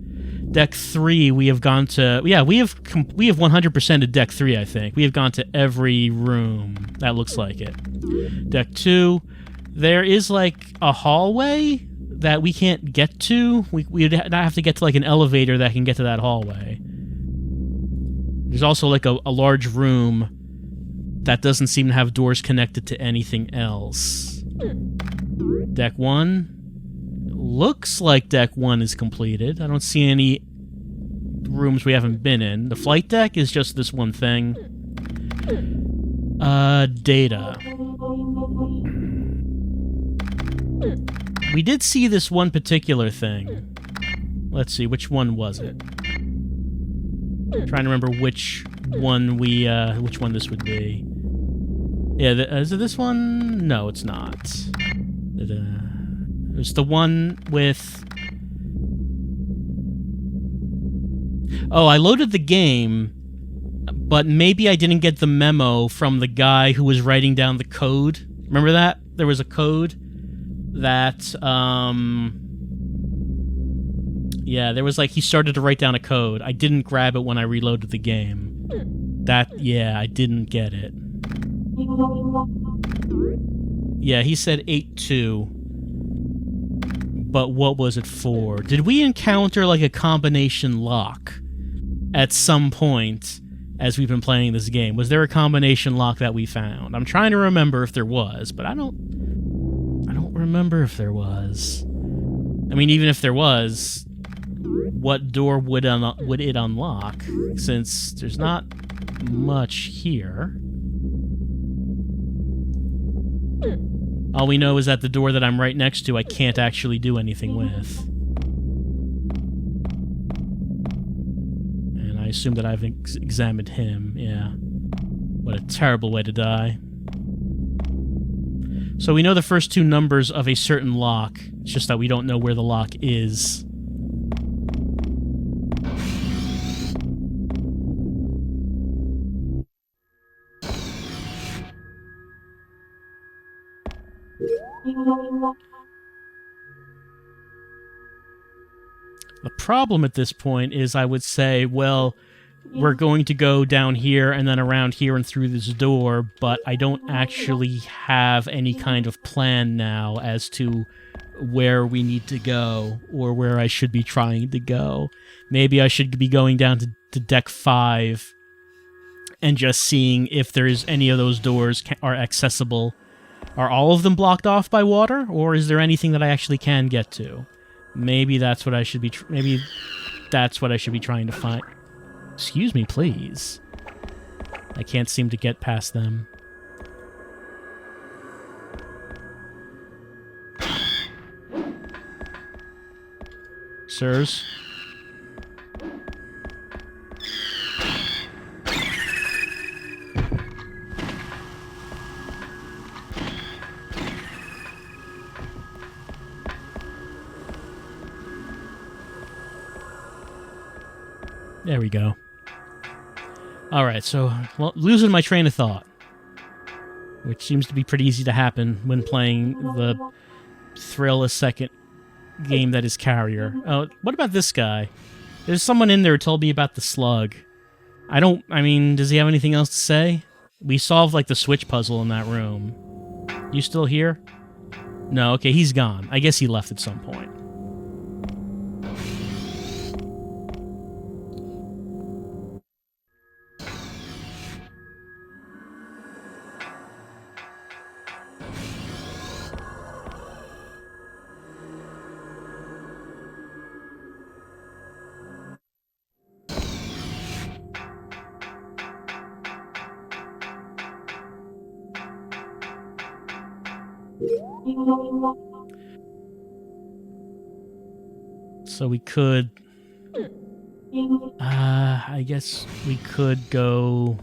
Deck 3, we have gone to... Yeah, we have 100%ed Deck 3, I think. We have gone to every room. That looks like it. Deck 2... There is, like, a hallway that we can't get to. We'd have to get to, like, an elevator that can get to that hallway. There's also, like, a large room that doesn't seem to have doors connected to anything else. Deck 1. Looks like Deck 1 is completed. I don't see any rooms we haven't been in. The flight deck is just this one thing. Data. We did see this one particular thing. Let's see, which one was it? I'm trying to remember which one this would be. Yeah, is it this one? No, it's not. It's the one with... Oh, I loaded the game, but maybe I didn't get the memo from the guy who was writing down the code. Remember that? There was a code that, yeah, there was like, he started to write down a code. I didn't grab it when I reloaded the game. Yeah, I didn't get it. Yeah, he said 8-2. But what was it for? Did we encounter, like, a combination lock at some point as we've been playing this game? Was there a combination lock that we found? I'm trying to remember if there was, but I don't remember if there was. I mean, even if there was, what door would it unlock? Since there's not much here. All we know is that the door that I'm right next to, I can't actually do anything with. And I assume that I've examined him, yeah. What a terrible way to die. So we know the first two numbers of a certain lock. It's just that we don't know where the lock is. The problem at this point is I would say, well, we're going to go down here and then around here and through this door, but I don't actually have any kind of plan now as to where we need to go or where I should be trying to go. Maybe I should be going down to deck 5 and just seeing if there's any of those doors are accessible. Are all of them blocked off by water, or is there anything that I actually can get to? Maybe that's what I should be. Maybe that's what I should be trying to find. Excuse me, please. I can't seem to get past them. Sirs? There we go. Alright, so, well, losing my train of thought. Which seems to be pretty easy to happen when playing the thrill-a-second game that is Carrier. Oh, what about this guy? There's someone in there who told me about the slug. I mean, does he have anything else to say? We solved, like, the switch puzzle in that room. You still here? No, okay, he's gone. I guess he left at some point. So we could... I guess we could go...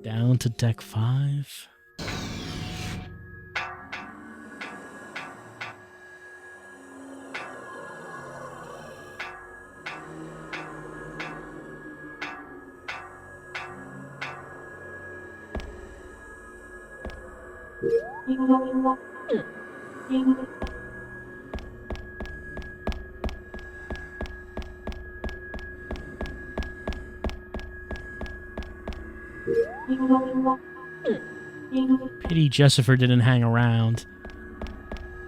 down to deck 5? Pity Jessifer didn't hang around.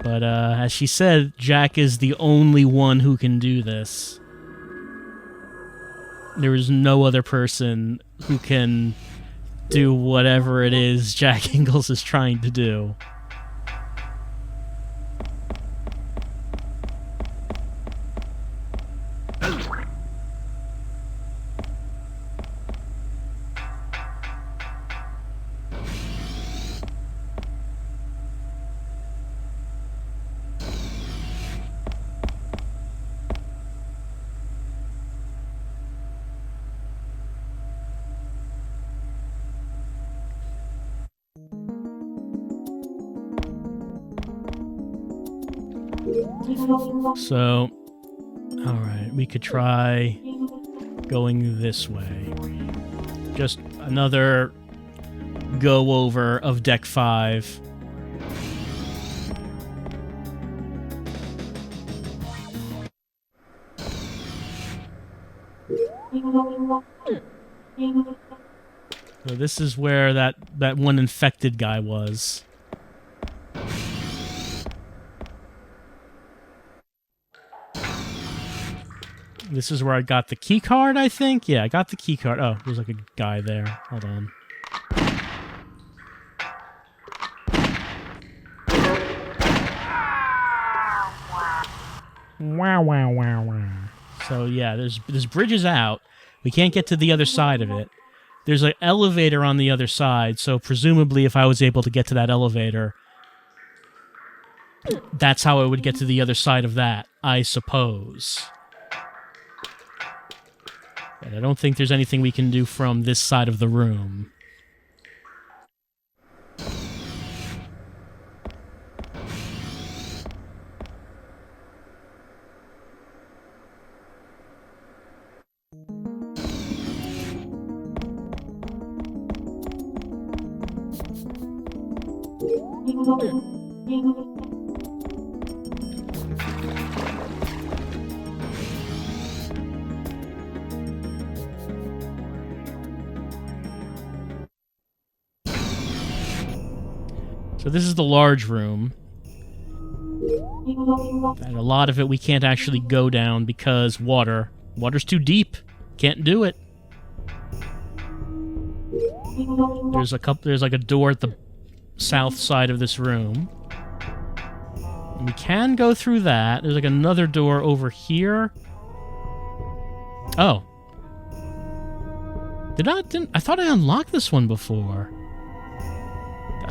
But, as she said, Jack is the only one who can do this. There is no other person who can do whatever it is Jack Ingalls is trying to do. So, alright, we could try going this way. Just another go-over of deck 5. So this is where that one infected guy was. This is where I got the key card, I think? Yeah, I got the key card. Oh, there's like a guy there. Hold on. Wow, wow, wow, wow. So yeah, there's bridges out. We can't get to the other side of it. There's an elevator on the other side, so presumably if I was able to get to that elevator, that's how I would get to the other side of that, I suppose. But I don't think there's anything we can do from this side of the room. So this is the large room. And a lot of it we can't actually go down because water. Water's too deep. Can't do it. There's like a door at the south side of this room. And we can go through that. There's like another door over here. Oh. I thought I unlocked this one before.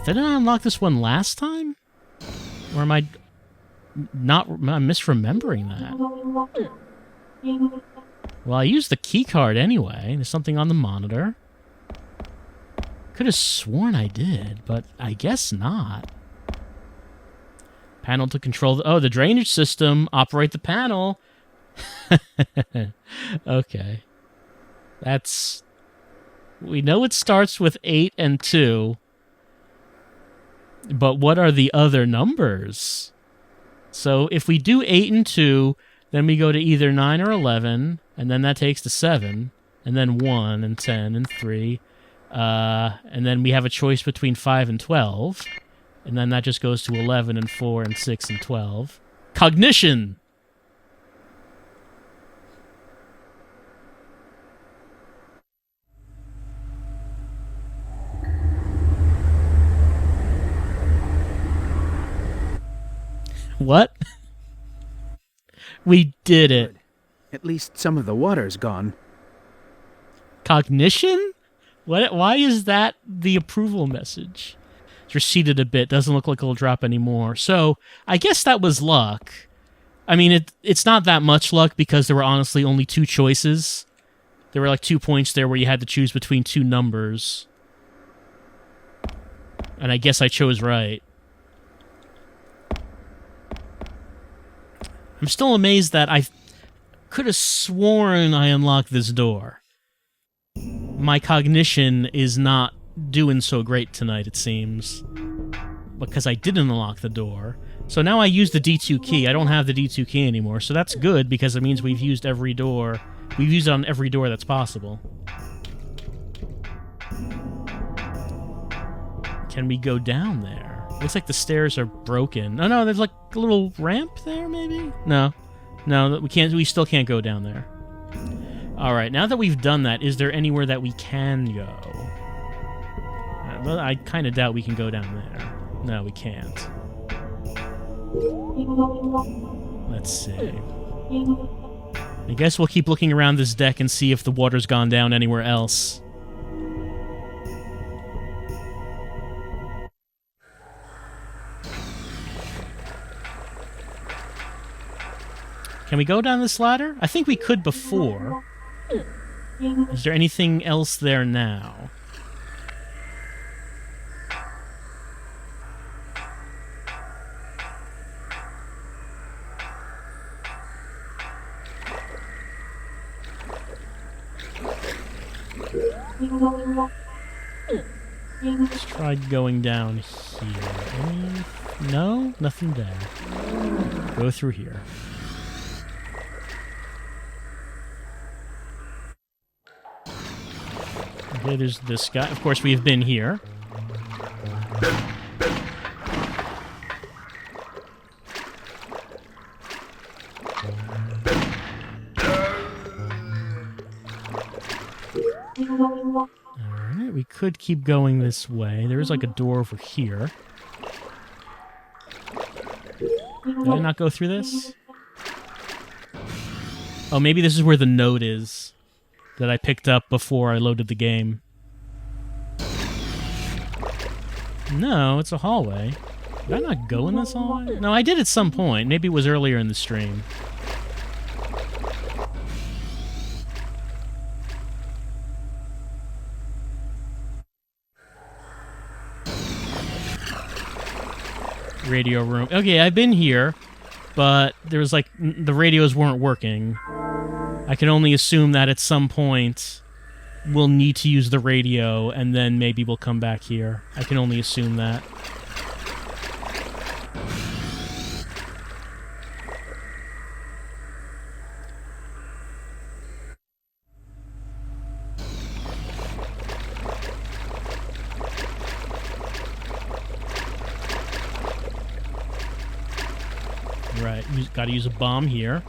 Didn't I unlock this one last time? Or am I misremembering that? Well, I used the key card anyway. There's something on the monitor. Could have sworn I did, but I guess not. Panel to control the drainage system. Operate the panel. Okay. We know it starts with 8 and 2. But what are the other numbers? So if we do 8 and 2, then we go to either 9 or 11, and then that takes to 7, and then 1 and 10 and 3, and then we have a choice between 5 and 12, and then that just goes to 11 and 4 and 6 and 12. Cognition! What? We did it. At least some of the water's gone. Cognition? What? Why is that the approval message? It's receded a bit. Doesn't look like it'll drop anymore. So, I guess that was luck. I mean, it's not that much luck because there were honestly only 2 choices. There were like 2 points there where you had to choose between 2 numbers. And I guess I chose right. I'm still amazed that I could have sworn I unlocked this door. My cognition is not doing so great tonight, it seems. Because I didn't unlock the door. So now I use the D2 key. I don't have the D2 key anymore, so that's good because it means we've used every door. We've used it on every door that's possible. Can we go down there? Looks like the stairs are broken. Oh no, there's like a little ramp there, maybe? No, we can't. We still can't go down there. All right, now that we've done that, is there anywhere that we can go? I kind of doubt we can go down there. No, we can't. Let's see. I guess we'll keep looking around this deck and see if the water's gone down anywhere else. Can we go down this ladder? I think we could before. Is there anything else there now? Let's try going down here. No? Nothing there. Go through here. Okay, there's this guy. Of course, we've been here. Alright, we could keep going this way. There is like a door over here. Did I not go through this? Oh, maybe this is where the note is that I picked up before I loaded the game. No, it's a hallway. Did I not go in this hallway? No, I did at some point. Maybe it was earlier in the stream. Radio room. Okay, I've been here, but there was like the radios weren't working. I can only assume that at some point we'll need to use the radio, and then maybe we'll come back here. I can only assume that. Right, gotta use a bomb here.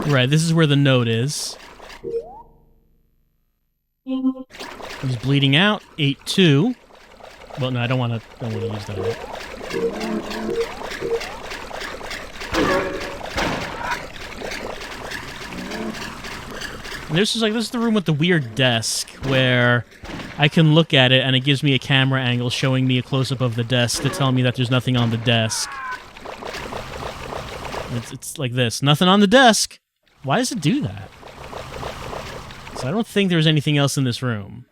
Right, this is where the note is. He's bleeding out. 8-2. Well, no, I don't want to use that. And this is the room with the weird desk where I can look at it and it gives me a camera angle showing me a close-up of the desk to tell me that there's nothing on the desk. It's like this. Nothing on the desk. Why does it do that? So I don't think there's anything else in this room.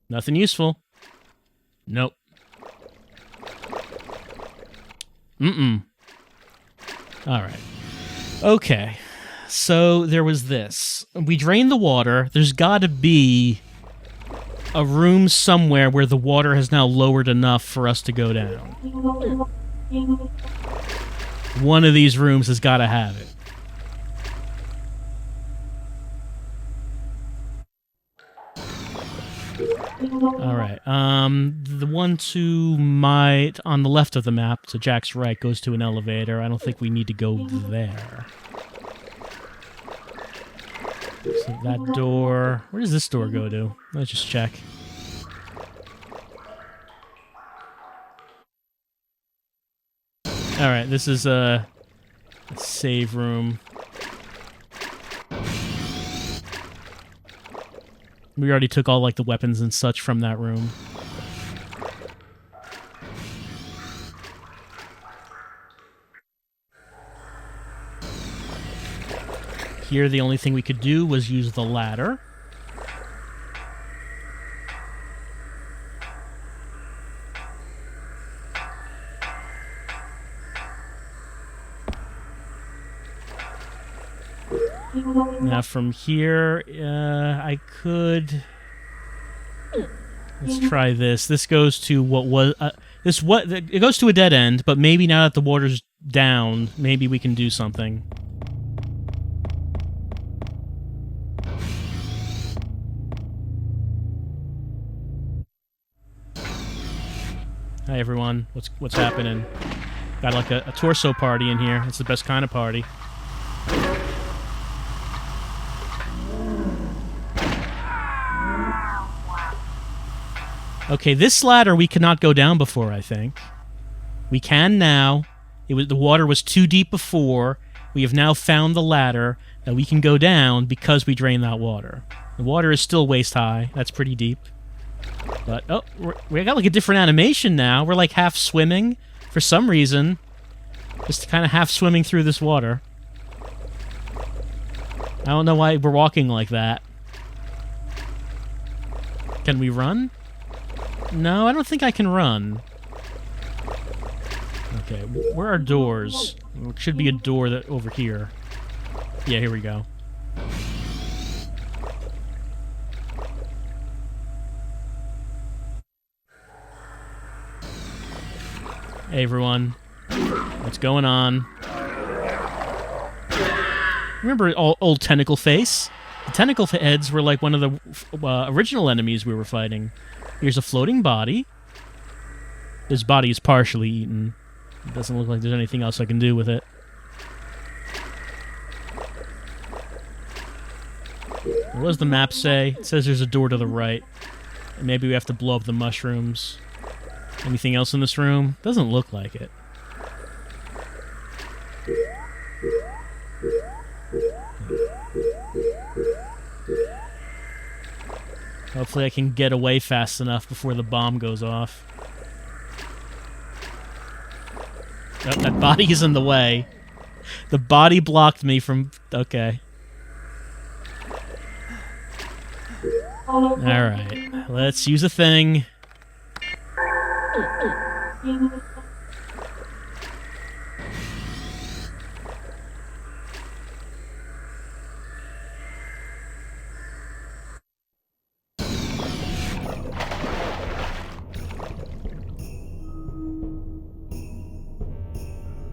Nothing useful. Nope. Alright. Okay. So there was this. We drained the water. There's got to be a room somewhere where the water has now lowered enough for us to go down. One of these rooms has got to have it. Alright, the one to on the left of the map, to Jack's right, goes to an elevator. I don't think we need to go there. So that door... Where does this door go to? Let's just check. Alright, this is a save room. We already took all, like, the weapons and such from that room. Here, the only thing we could do was use the ladder. Now from here, I could... Let's try this. This goes to what was... it goes to a dead end, but maybe now that the water's down, maybe we can do something. Hi everyone, what's happening? Got like a torso party in here. It's the best kind of party. Okay, this ladder we could not go down before, I think. We can now. The water was too deep before. We have now found the ladder that we can go down because we drained that water. The water is still waist high. That's pretty deep. But, oh, we got like a different animation now. We're like half swimming for some reason. Just kind of half swimming through this water. I don't know why we're walking like that. Can we run? No, I don't think I can run. Okay, where are doors? There should be a door over here. Yeah, here we go. Hey everyone, what's going on? Remember old Tentacle Face? The Tentacle Heads were like one of the original enemies we were fighting. Here's a floating body. This body is partially eaten. It doesn't look like there's anything else I can do with it. What does the map say? It says there's a door to the right. And maybe we have to blow up the mushrooms. Anything else in this room? Doesn't look like it. Hopefully I can get away fast enough before the bomb goes off. Oh, that body is in the way. The body blocked me from... Okay. Alright. Let's use a thing.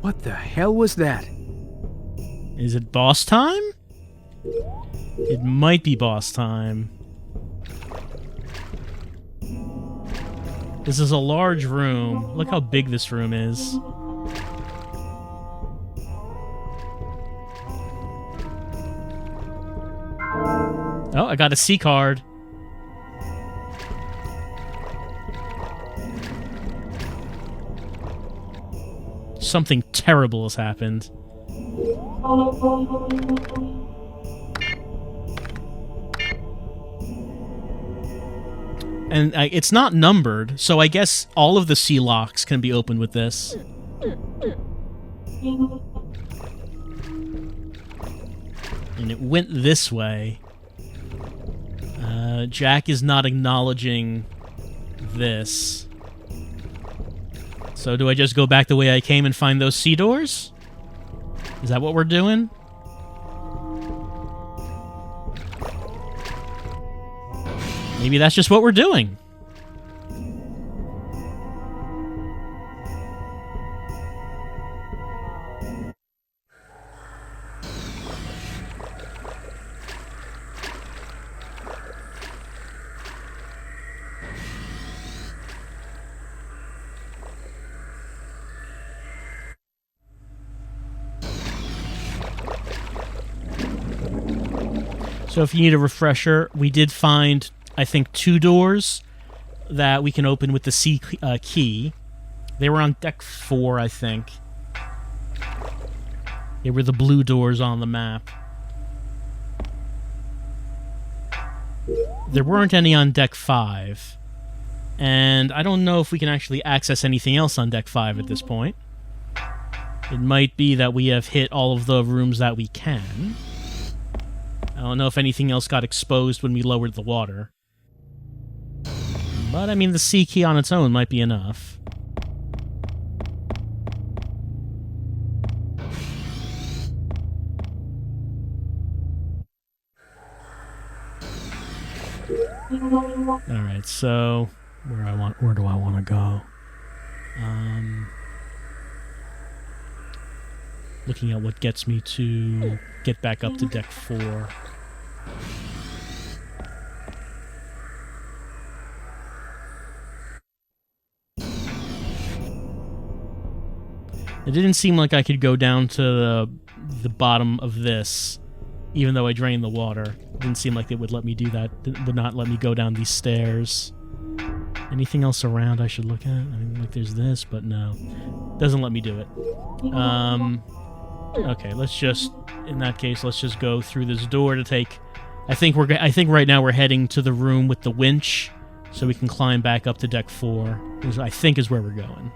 What the hell was that? Is it boss time? It might be boss time. This is a large room. Look how big this room is. Oh, I got a C card. Something terrible has happened. And it's not numbered, so I guess all of the C locks can be opened with this. And it went this way. Jack is not acknowledging this. So do I just go back the way I came and find those C doors? Is that what we're doing? Maybe that's just what we're doing. So if you need a refresher, we did find, I think, 2 doors that we can open with the C key. They were on deck 4, I think. They were the blue doors on the map. There weren't any on deck 5. And I don't know if we can actually access anything else on deck 5 at this point. It might be that we have hit all of the rooms that we can. I don't know if anything else got exposed when we lowered the water. But, I mean, the C key on its own might be enough. Alright, so... Where do I want to go? Looking at what gets me to get back up to deck 4. It didn't seem like I could go down to the bottom of this, even though I drained the water. It didn't seem like it would let me do that. It would not let me go down these stairs. Anything else around I should look at? I mean, like there's this, but no. Doesn't let me do it. Okay, let's just, in that case, let's just go through this door to take... I think right now we're heading to the room with the winch, so we can climb back up to deck 4, which I think is where we're going.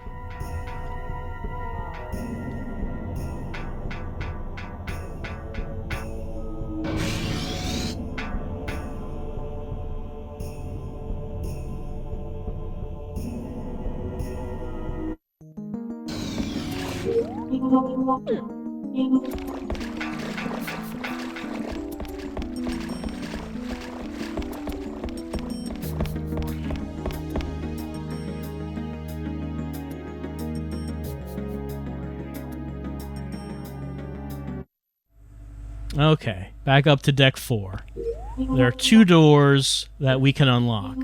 Okay, back up to deck 4. There are 2 doors that we can unlock.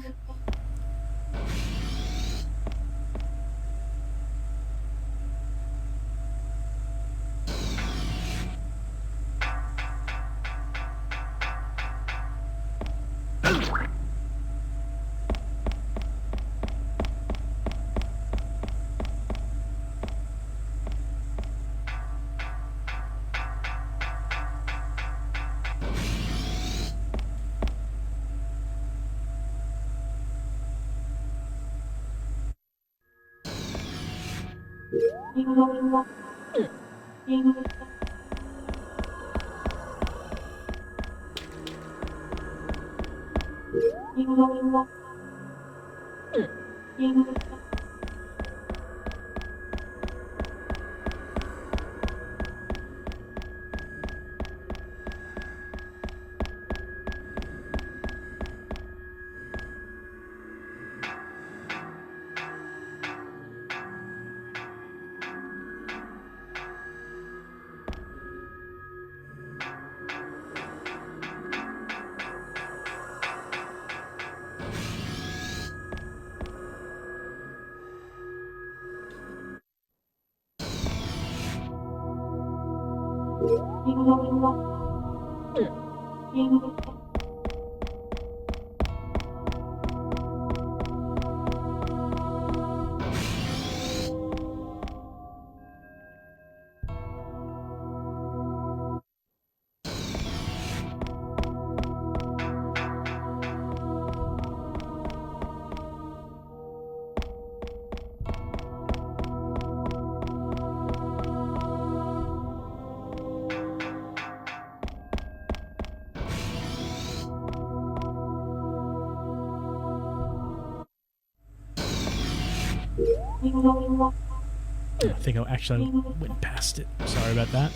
I think I actually went past it. Sorry about that.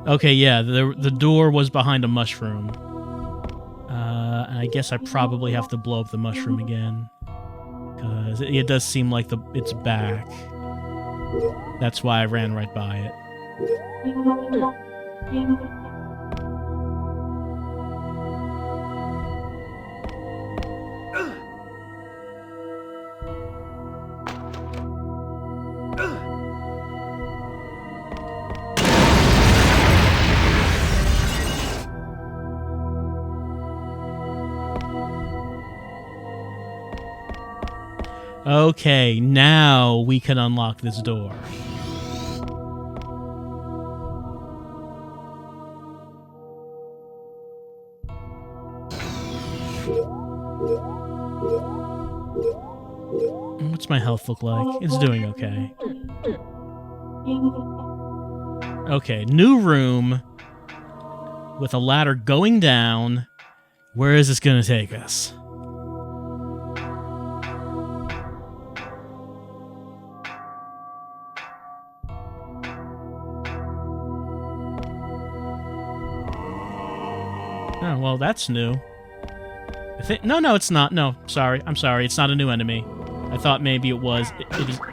Okay, yeah, the door was behind a mushroom. And I guess I probably have to blow up the mushroom again. Because it does seem like it's back. That's why I ran right by it. Okay, now we can unlock this door. What's my health look like? It's doing okay. Okay, new room with a ladder going down. Where is this going to take us? Oh, well, that's new. No, it's not. No, sorry. I'm sorry. It's not a new enemy. I thought maybe it was.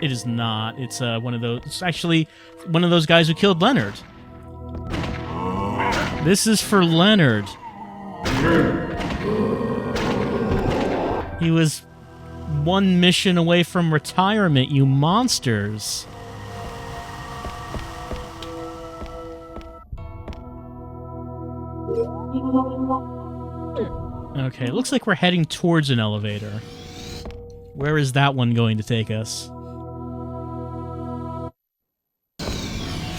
It is not. It's one of those. It's actually one of those guys who killed Leonard. This is for Leonard. He was one mission away from retirement, you monsters. Okay, it looks like we're heading towards an elevator. Where is that one going to take us?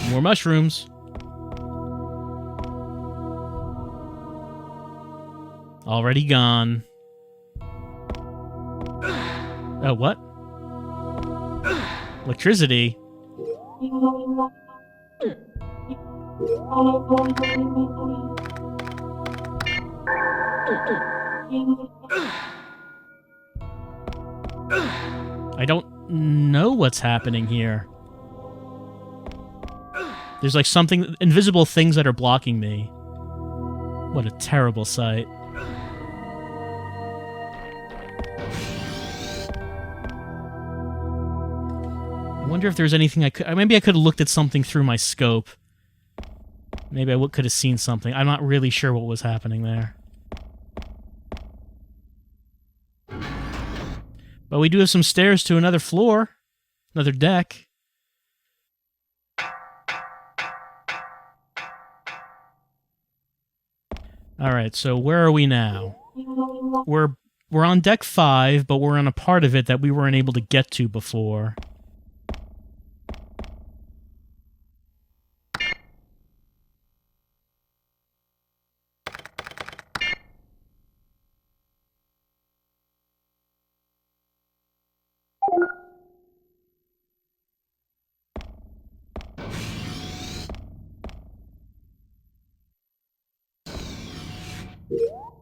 More mushrooms. Already gone. Oh, what? I don't know what's happening here. There's like something, invisible things that are blocking me. What a terrible sight. I wonder if there's anything I could... Maybe I could have looked at something through my scope. Maybe I could have seen something. I'm not really sure what was happening there. But we do have some stairs to another floor. Another deck. Alright, so where are we now? We're on deck 5, but we're on a part of it that we weren't able to get to before.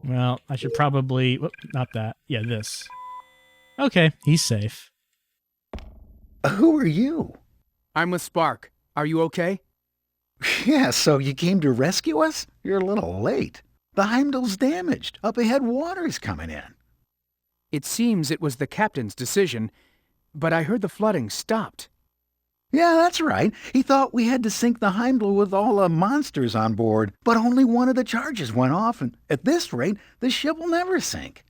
Well, I should probably... Whoop, not that. Yeah, this. Okay, he's safe. Who are you? I'm with Spark. Are you okay? Yeah, so you came to rescue us? You're a little late. The Heimdall's damaged. Up ahead, water's coming in. It seems it was the captain's decision, but I heard the flooding stopped. Yeah, that's right. He thought we had to sink the Heimdall with all the monsters on board, but only one of the charges went off, and at this rate, the ship will never sink.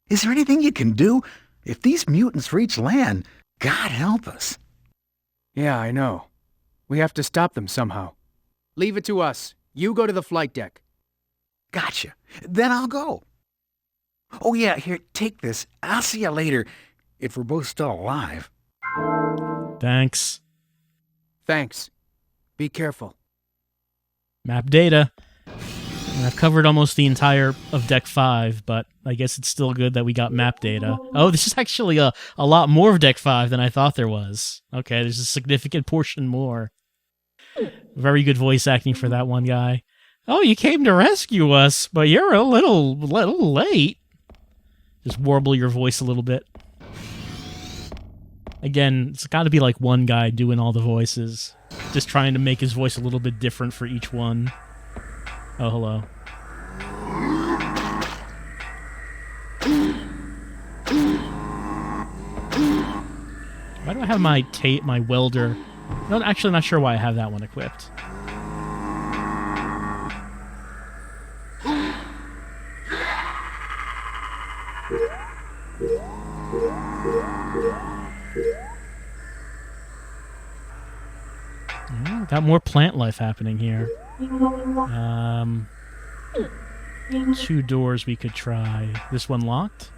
Is there anything you can do? If these mutants reach land, God help us. Yeah, I know. We have to stop them somehow. Leave it to us. You go to the flight deck. Gotcha. Then I'll go. Oh yeah, here, take this. I'll see you later, if we're both still alive. Thanks. Thanks. Be careful. Map data. And I've covered almost the entire of Deck 5, but I guess it's still good that we got map data. Oh, this is actually a lot more of Deck 5 than I thought there was. Okay, there's a significant portion more. Very good voice acting for that one guy. Oh, you came to rescue us, but you're a little late. Just warble your voice a little bit. Again, it's got to be like one guy doing all the voices. Just trying to make his voice a little bit different for each one. Oh, hello. Why do I have my welder? No, actually, not sure why I have that one equipped. Oh, got more plant life happening here. 2 doors we could try. This one locked?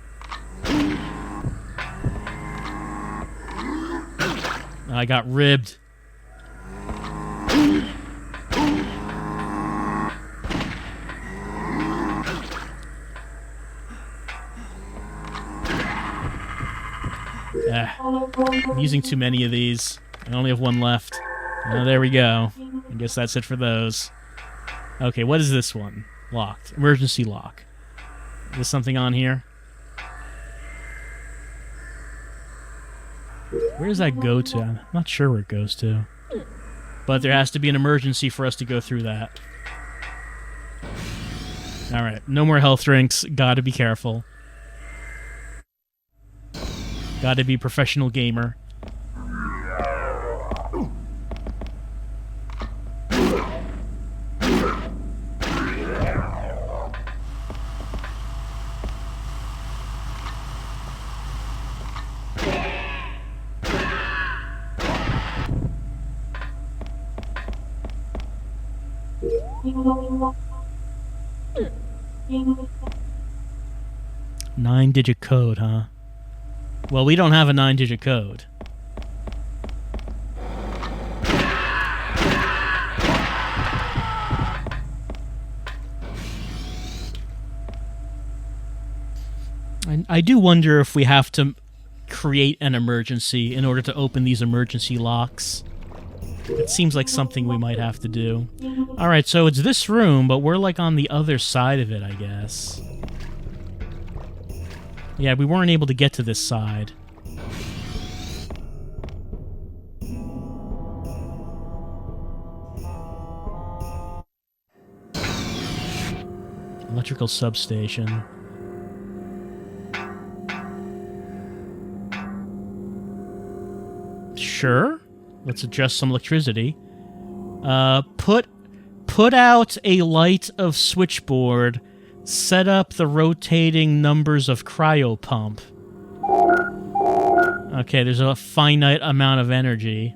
I got ribbed. I'm using too many of these. I only have one left. Oh, there we go. I guess that's it for those. Okay, what is this one? Locked. Emergency lock. Is there something on here? Where does that go to? I'm not sure where it goes to. But there has to be an emergency for us to go through that. Alright, no more health drinks. Gotta be careful. Gotta be professional gamer. Nine-digit code, huh? Well, we don't have a 9-digit code. I do wonder if we have to create an emergency in order to open these emergency locks. It seems like something we might have to do. Alright, so it's this room, but we're like on the other side of it, I guess. Yeah, we weren't able to get to this side. Electrical substation. Sure. Let's adjust some electricity. Put out a light of switchboard. Set up the rotating numbers of cryopump. Okay, there's a finite amount of energy.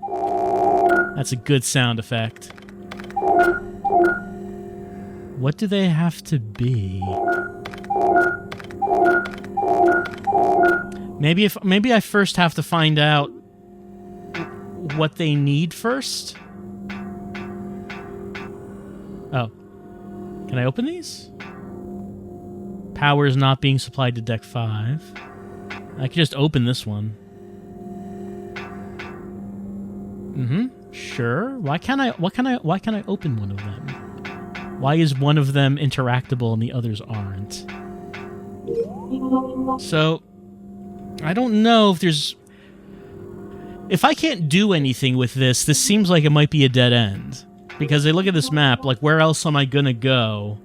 That's a good sound effect. What do they have to be? Maybe I first have to find out what they need first? Oh. Can I open these? Power is not being supplied to deck 5. I could just open this one. Sure. Why can't I open one of them? Why is one of them interactable and the others aren't? So, I don't know if there's... If I can't do anything with this seems like it might be a dead end. Because I look at this map, like, where else am I gonna go?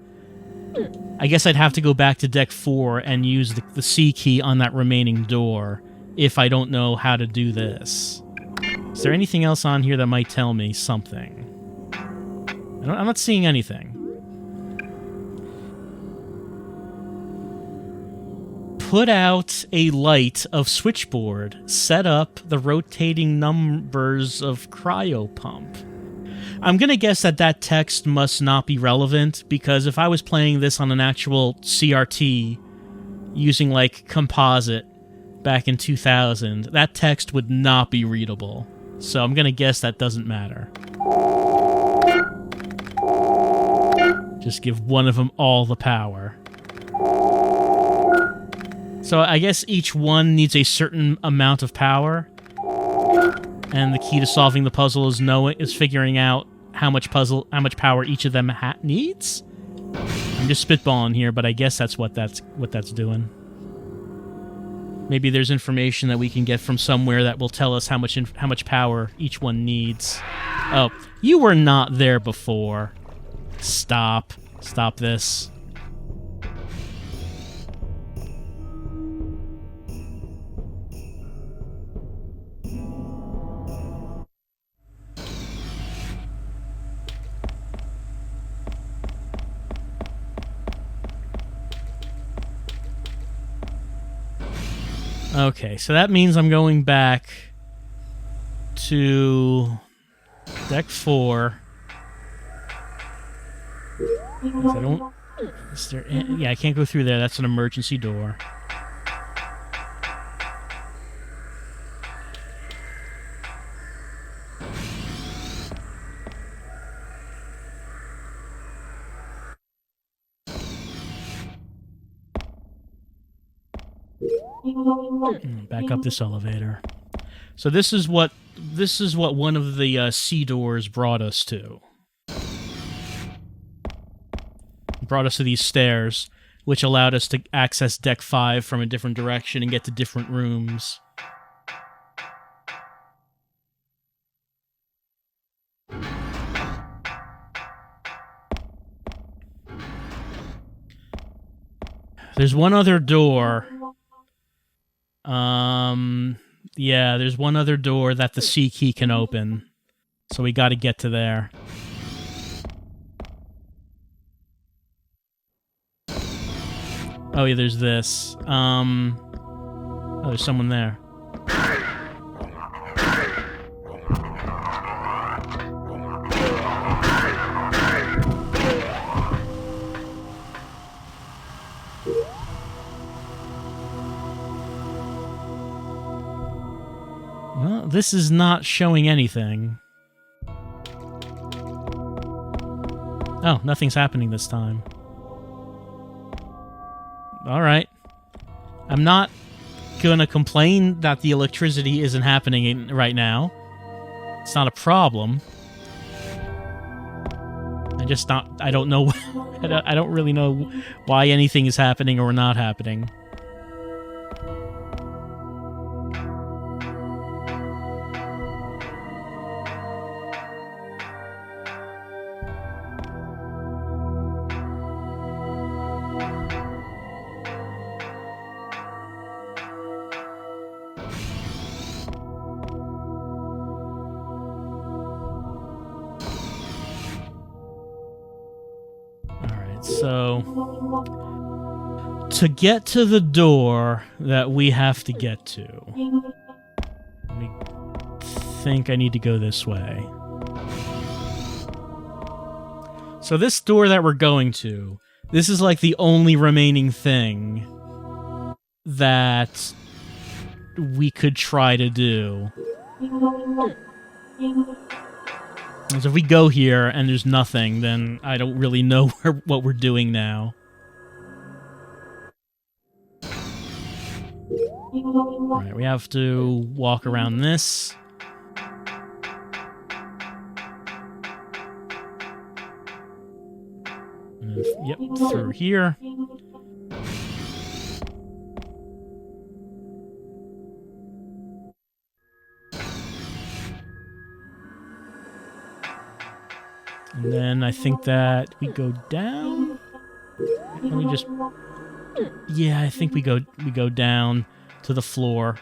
I guess I'd have to go back to deck 4 and use the C key on that remaining door if I don't know how to do this. Is there anything else on here that might tell me something? I'm not seeing anything. Put out a light of switchboard. Set up the rotating numbers of cryopump. I'm gonna guess that text must not be relevant, because if I was playing this on an actual CRT using, like, composite back in 2000, that text would not be readable. So I'm gonna guess that doesn't matter. Just give one of them all the power. So I guess each one needs a certain amount of power, and the key to solving the puzzle is figuring out how much power each of them needs. I'm just spitballing here, but I guess that's what that's doing. Maybe there's information that we can get from somewhere that will tell us how much power each one needs. Oh, you were not there before. Stop this. Okay, so that means I'm going back to deck 4. Yeah, I can't go through there. That's an emergency door. Back up this elevator. So this is what one of the C doors brought us to. Brought us to these stairs, which allowed us to access deck 5 from a different direction and get to different rooms. There's one other door. Yeah, there's one other door that the C key can open. So we gotta get to there. Oh, yeah, there's this. Oh, there's someone there. Well, this is not showing anything. Oh, nothing's happening this time. Alright. I'm not gonna complain that the electricity isn't happening right now. It's not a problem. I don't know. I don't really know why anything is happening or not happening. So, to get to the door that we have to get to, I think I need to go this way. So this door that we're going to, this is like the only remaining thing that we could try to do. So if we go here and there's nothing, then I don't really know what we're doing now. Right, we have to walk around this. And yep, through here. And then I think that we go down. Let me just... Yeah, I think we go down to the floor.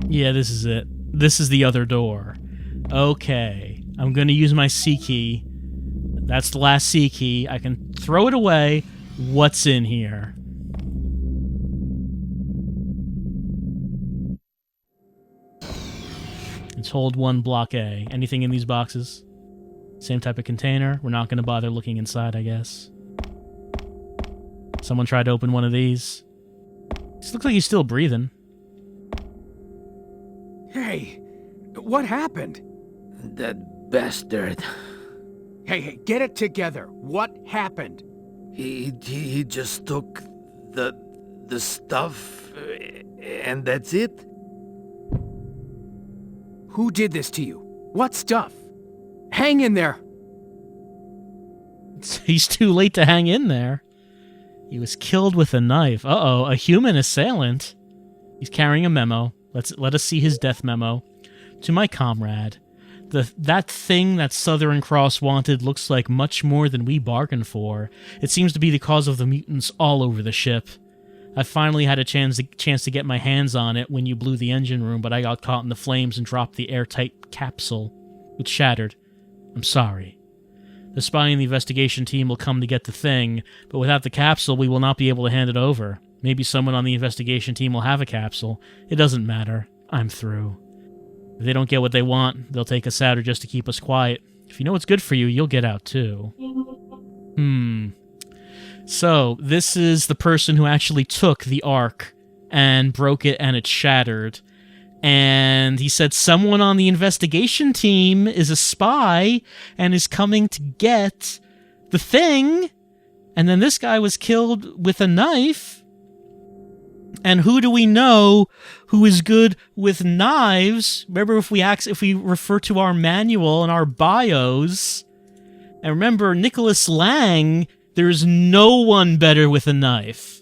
Yeah, this is it. This is the other door. Okay. I'm going to use my C key. That's the last C key. I can throw it away. What's in here? Let's hold one block A. Anything in these boxes? Same type of container. We're not going to bother looking inside, I guess. Someone tried to open one of these. This looks like he's still breathing. Hey, what happened? That bastard. Hey, get it together. What happened? He just took the stuff, and that's it. Who did this to you? What stuff? Hang in there. He's too late to hang in there. He was killed with a knife. Uh-oh, a human assailant. He's carrying a memo. Let us see his death memo. To my comrade, that thing that Southern Cross wanted looks like much more than we bargained for. It seems to be the cause of the mutants all over the ship. I finally had a chance to get my hands on it when you blew the engine room, but I got caught in the flames and dropped the airtight capsule. It shattered. I'm sorry. The spy and the investigation team will come to get the thing, but without the capsule, we will not be able to hand it over. Maybe someone on the investigation team will have a capsule. It doesn't matter. I'm through. If they don't get what they want, they'll take us out or just to keep us quiet. If you know what's good for you, you'll get out too. So, this is the person who actually took the Ark and broke it and it shattered. And he said someone on the investigation team is a spy and is coming to get the thing. And then this guy was killed with a knife. And who do we know who is good with knives? Remember, if we refer to our manual and our bios, and remember Nicholas Lang, there's no one better with a knife.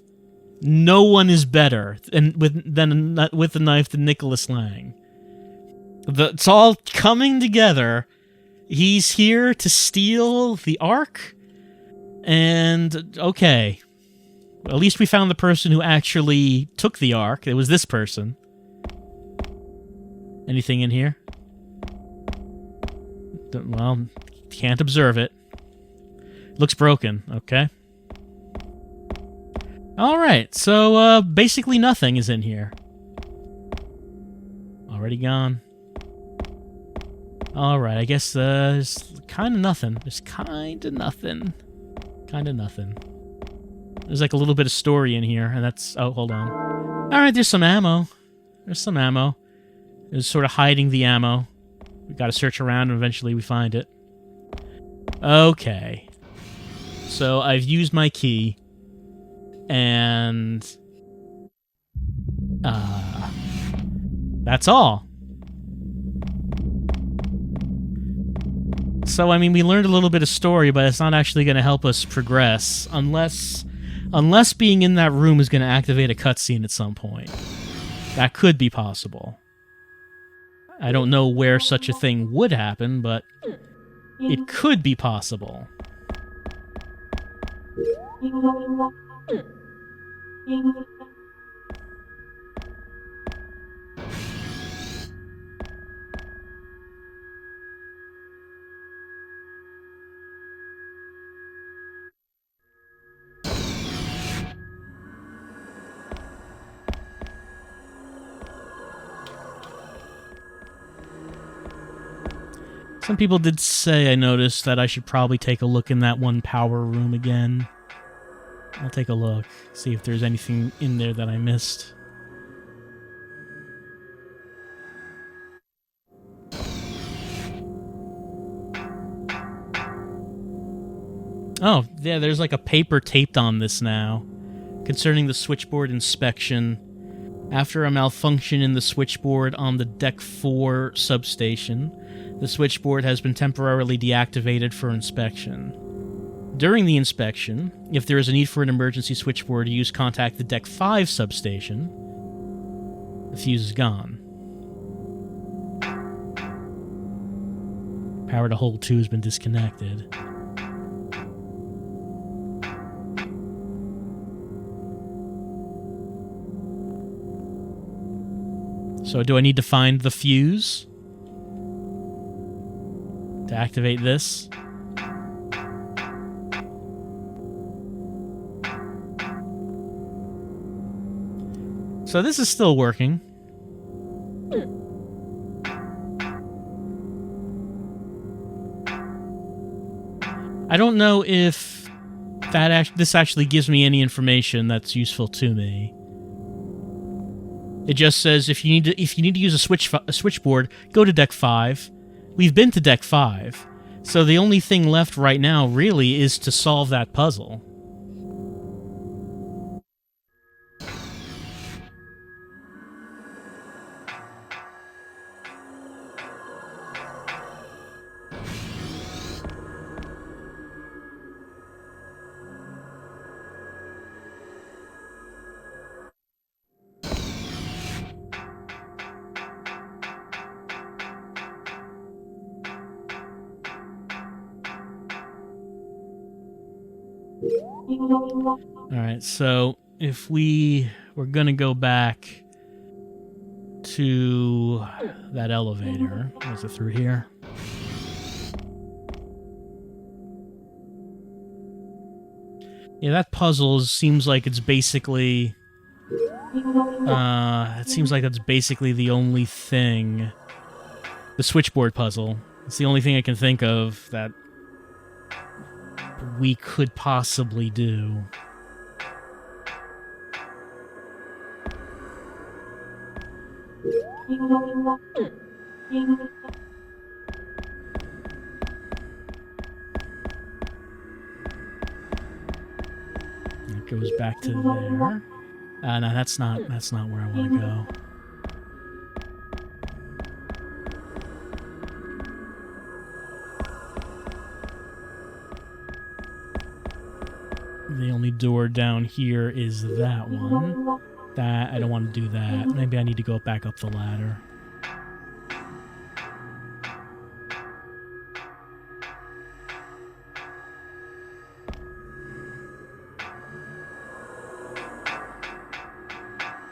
No one is better with a knife than Nicholas Lang. It's all coming together. He's here to steal the Ark, and okay. At least we found the person who actually took the Ark. It was this person. Anything in here? Well, can't observe it. Looks broken, okay. Alright, so basically nothing is in here. Already gone. Alright, I guess there's kind of nothing. There's kind of nothing. Kind of nothing. There's like a little bit of story in here, and that's... Oh, hold on. Alright, there's some ammo. There's some ammo. It's sort of hiding the ammo. We gotta search around, and eventually we find it. Okay. So I've used my key, and... that's all. So, I mean, we learned a little bit of story, but it's not actually going to help us progress, unless being in that room is going to activate a cutscene at some point. That could be possible. I don't know where such a thing would happen, but it could be possible. Some people did say, I noticed, that I should probably take a look in that one power room again. I'll take a look, see if there's anything in there that I missed. Oh, yeah, there's like a paper taped on this now, concerning the switchboard inspection. After a malfunction in the switchboard on the Deck 4 substation, the switchboard has been temporarily deactivated for inspection. During the inspection, if there is a need for an emergency switchboard use, contact the Deck 5 substation. The fuse is gone. Power to Hole 2 has been disconnected. So do I need to find the fuse to activate this? So this is still working. I don't know if this actually gives me any information that's useful to me. It just says if you need to use a switchboard, go to Deck 5. We've been to Deck 5, so the only thing left right now really is to solve that puzzle. Alright, so if we're gonna go back to that elevator, was it through here? Yeah, that puzzle seems like it's basically... it seems like that's basically the only thing... The switchboard puzzle. It's the only thing I can think of that we could possibly do. It goes back to there. No, that's not where I want to go. The only door down here is that one. I don't want to do that. Maybe I need to go back up the ladder.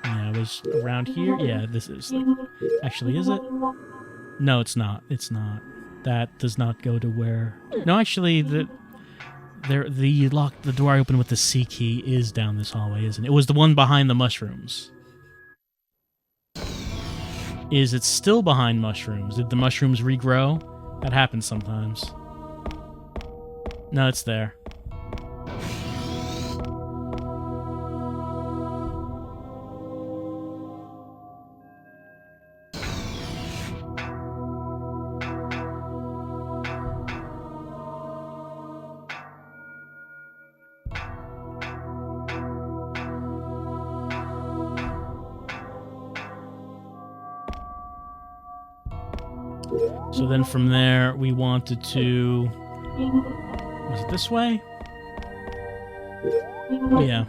Yeah, it was around here. Yeah, this is like... Actually, is it? No, it's not. It's not. That does not go to where... No, actually, the door I opened with the C key is down this hallway, isn't it? It was the one behind the mushrooms. Is it still behind mushrooms? Did the mushrooms regrow? That happens sometimes. No, it's there. So then from there, we wanted to... Was it this way? Oh, yeah.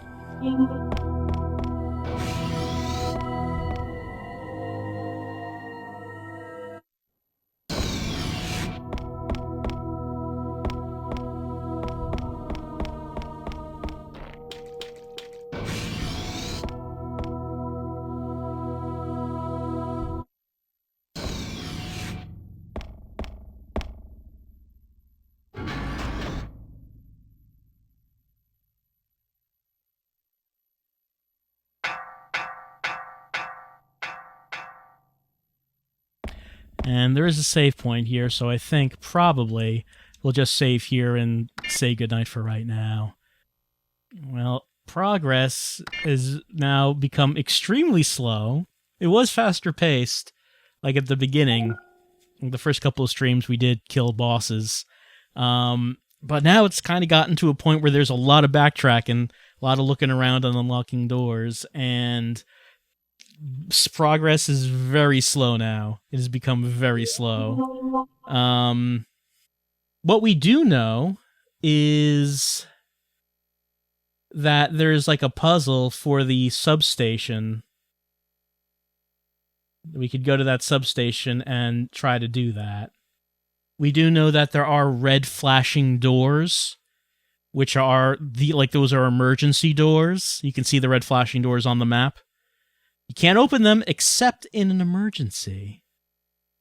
And there is a save point here, so I think probably we'll just save here and say goodnight for right now. Well, progress has now become extremely slow. It was faster paced, like at the beginning. The first couple of streams we did kill bosses. But now it's kind of gotten to a point where there's a lot of backtracking, a lot of looking around and unlocking doors, and progress is very slow now. It has become very slow. What we do know is that there's like a puzzle for the substation. We could go to that substation and try to do that. We do know that there are red flashing doors, which are those are emergency doors. You can see the red flashing doors on the map. You can't open them except in an emergency.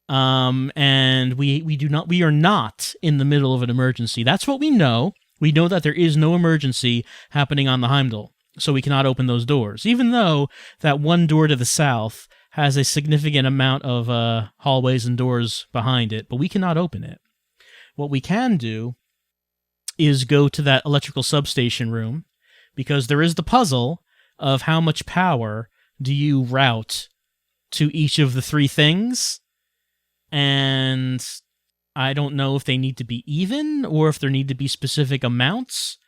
And we are not in the middle of an emergency. That's what we know. We know that there is no emergency happening on the Heimdall, so we cannot open those doors. Even though that one door to the south has a significant amount of hallways and doors behind it, but we cannot open it. What we can do is go to that electrical substation room, because there is the puzzle of how much power do you route to each of the three things, and I don't know if they need to be even or if there need to be specific amounts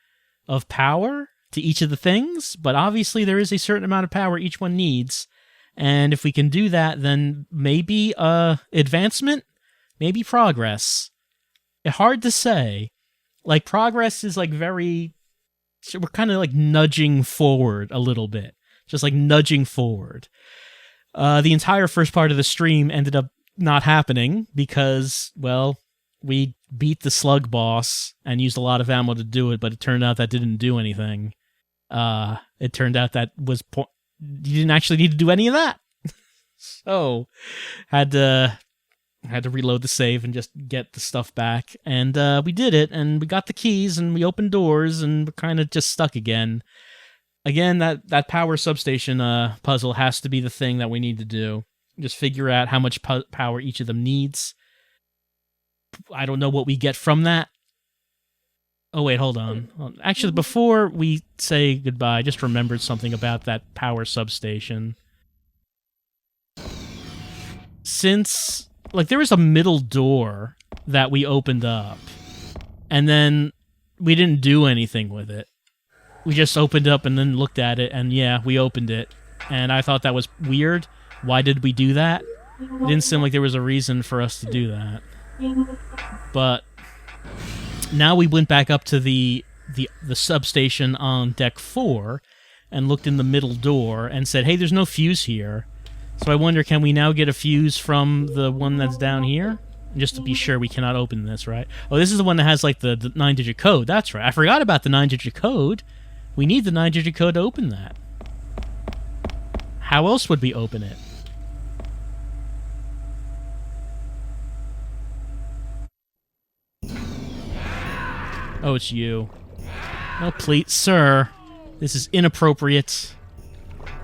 of power to each of the things, but obviously there is a certain amount of power each one needs, and if we can do that, then maybe advancement, maybe progress. Hard to say. Like, progress is like very... We're kind of like nudging forward a little bit. Just like nudging forward. The entire first part of the stream ended up not happening because, well, we beat the slug boss and used a lot of ammo to do it, but it turned out that didn't do anything. It turned out that you didn't actually need to do any of that. So, had to reload the save and just get the stuff back. And we did it, and we got the keys, and we opened doors, and we're kind of just stuck again. Again, that power substation puzzle has to be the thing that we need to do. Just figure out how much power each of them needs. I don't know what we get from that. Oh, wait, hold on. Actually, before we say goodbye, I just remembered something about that power substation. Since, like, there was a middle door that we opened up, and then we didn't do anything with it. We just opened up and then looked at it, and yeah, we opened it. And I thought that was weird. Why did we do that? It didn't seem like there was a reason for us to do that. But now we went back up to the substation on deck 4 and looked in the middle door and said, hey, there's no fuse here. So I wonder, can we now get a fuse from the one that's down here? Just to be sure we cannot open this, right? Oh, this is the one that has, like, the 9-digit code. That's right. I forgot about the 9-digit code. We need the 9-digit code to open that. How else would we open it? Oh, it's you. No, please, sir. This is inappropriate.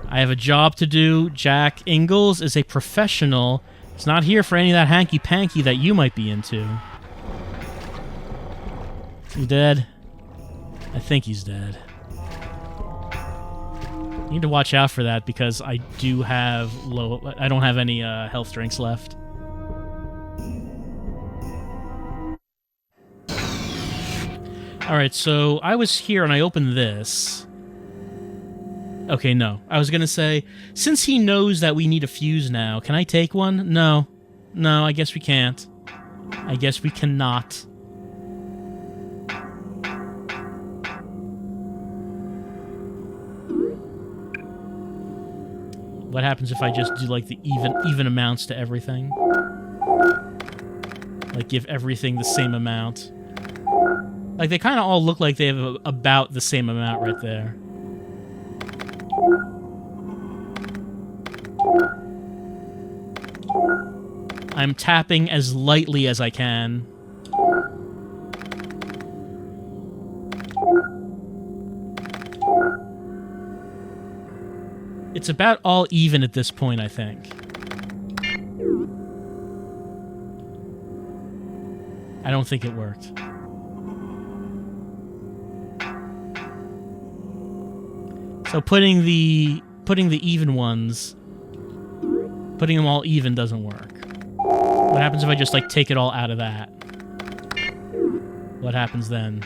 I have a job to do. Jack Ingalls is a professional. He's not here for any of that hanky-panky that you might be into. Is he dead? I think he's dead. Need to watch out for that because I do have low... I don't have any health drinks left. Alright, so I was here and I opened this. Okay, no. I was gonna say, since he knows that we need a fuse now, can I take one? No. No, I guess we can't. I guess we cannot. What happens if I just do, like, the even amounts to everything? Like, give everything the same amount. Like, they kind of all look like they have about the same amount right there. I'm tapping as lightly as I can. It's about all even at this point, I think. I don't think it worked. So putting the even ones, putting them all even doesn't work. What happens if I just, like, take it all out of that? What happens then?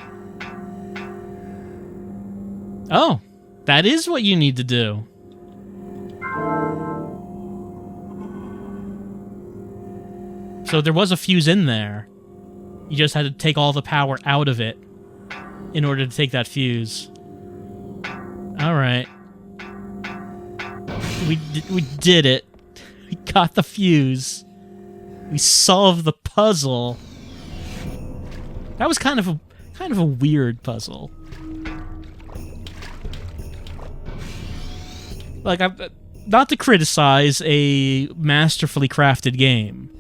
Oh, that is what you need to do. So there was a fuse in there. You just had to take all the power out of it in order to take that fuse. Alright. We did it. We got the fuse. We solved the puzzle. That was kind of a weird puzzle. Like, not to criticize a masterfully crafted game,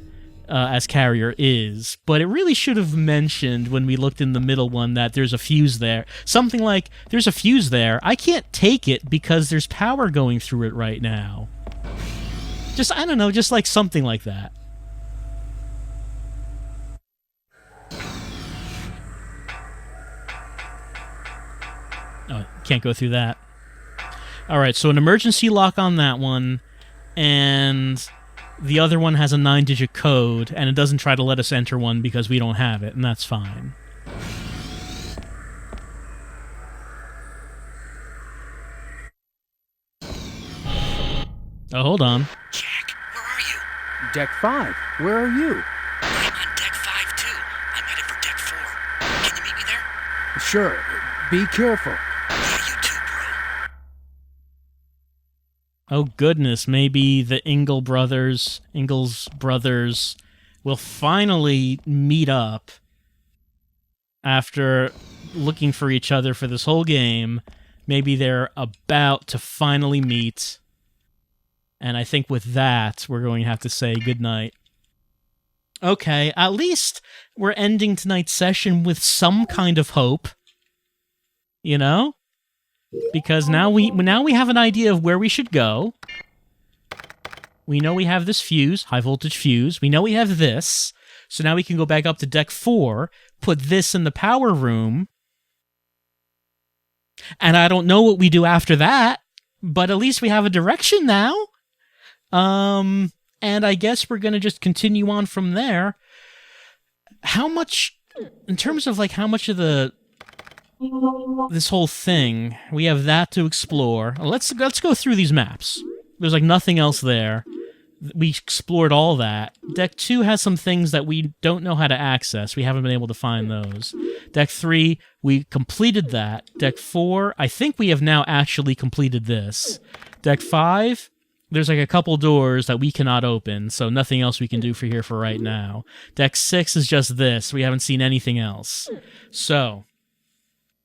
as Carrier is, but it really should have mentioned when we looked in the middle one that there's a fuse there. Something like, there's a fuse there. I can't take it because there's power going through it right now. Just, I don't know, just like something like that. Oh, can't go through that. Alright, so an emergency lock on that one, and the other one has a 9-digit code, and it doesn't try to let us enter one because we don't have it, and that's fine. Oh, hold on. Jack, where are you? Deck 5. Where are you? I'm on deck 5, too. I'm headed for deck 4. Can you meet me there? Sure. Be careful. Yeah, you too, bro. Oh goodness, maybe the Ingalls brothers will finally meet up after looking for each other for this whole game. Maybe they're about to finally meet. And I think with that, we're going to have to say goodnight. Okay, at least we're ending tonight's session with some kind of hope. You know? Because now we have an idea of where we should go. We know we have this fuse, high voltage fuse. We know we have this. So now we can go back up to deck 4, put this in the power room. And I don't know what we do after that, but at least we have a direction now. And I guess we're going to just continue on from there. How much, in terms of, like, how much of this whole thing, we have that to explore. Let's go through these maps. There's, like, nothing else there. We explored all that. Deck 2 has some things that we don't know how to access. We haven't been able to find those. Deck 3, we completed that. Deck 4, I think we have now actually completed this. Deck 5, there's like a couple doors that we cannot open, so nothing else we can do for here for right now. Deck 6 is just this. We haven't seen anything else. So,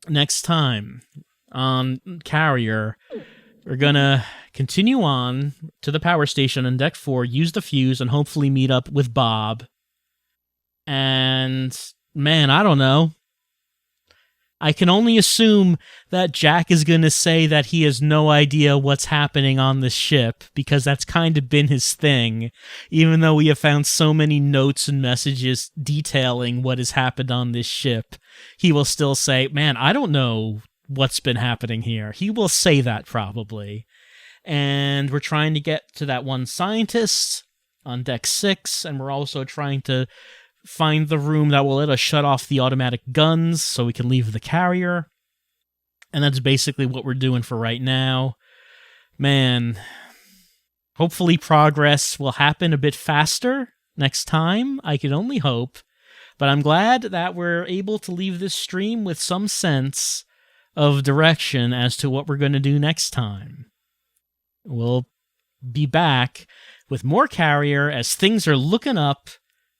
next time on Carrier, we're gonna continue on to the power station on deck 4, use the fuse, and hopefully meet up with Bob. And, man, I don't know. I can only assume that Jack is going to say that he has no idea what's happening on this ship, because that's kind of been his thing. Even though we have found so many notes and messages detailing what has happened on this ship, he will still say, man, I don't know what's been happening here. He will say that probably. And we're trying to get to that one scientist on Deck 6, and we're also trying to find the room that will let us shut off the automatic guns so we can leave the carrier. And that's basically what we're doing for right now. Man, hopefully progress will happen a bit faster next time. I can only hope. But I'm glad that we're able to leave this stream with some sense of direction as to what we're going to do next time. We'll be back with more carrier as things are looking up.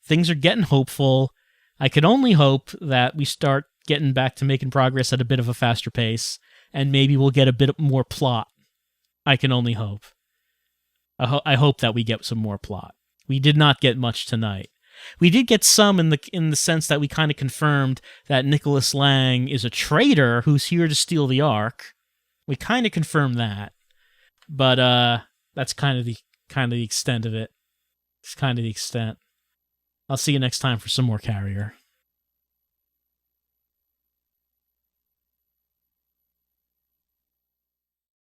Things are getting hopeful. I can only hope that we start getting back to making progress at a bit of a faster pace, and maybe we'll get a bit more plot. I can only hope. I hope that we get some more plot. We did not get much tonight. We did get some in the sense that we kind of confirmed that Nicholas Lang is a traitor who's here to steal the Ark. We kind of confirmed that, but that's kind of the extent of it. It's kind of the extent. I'll see you next time for some more carrier.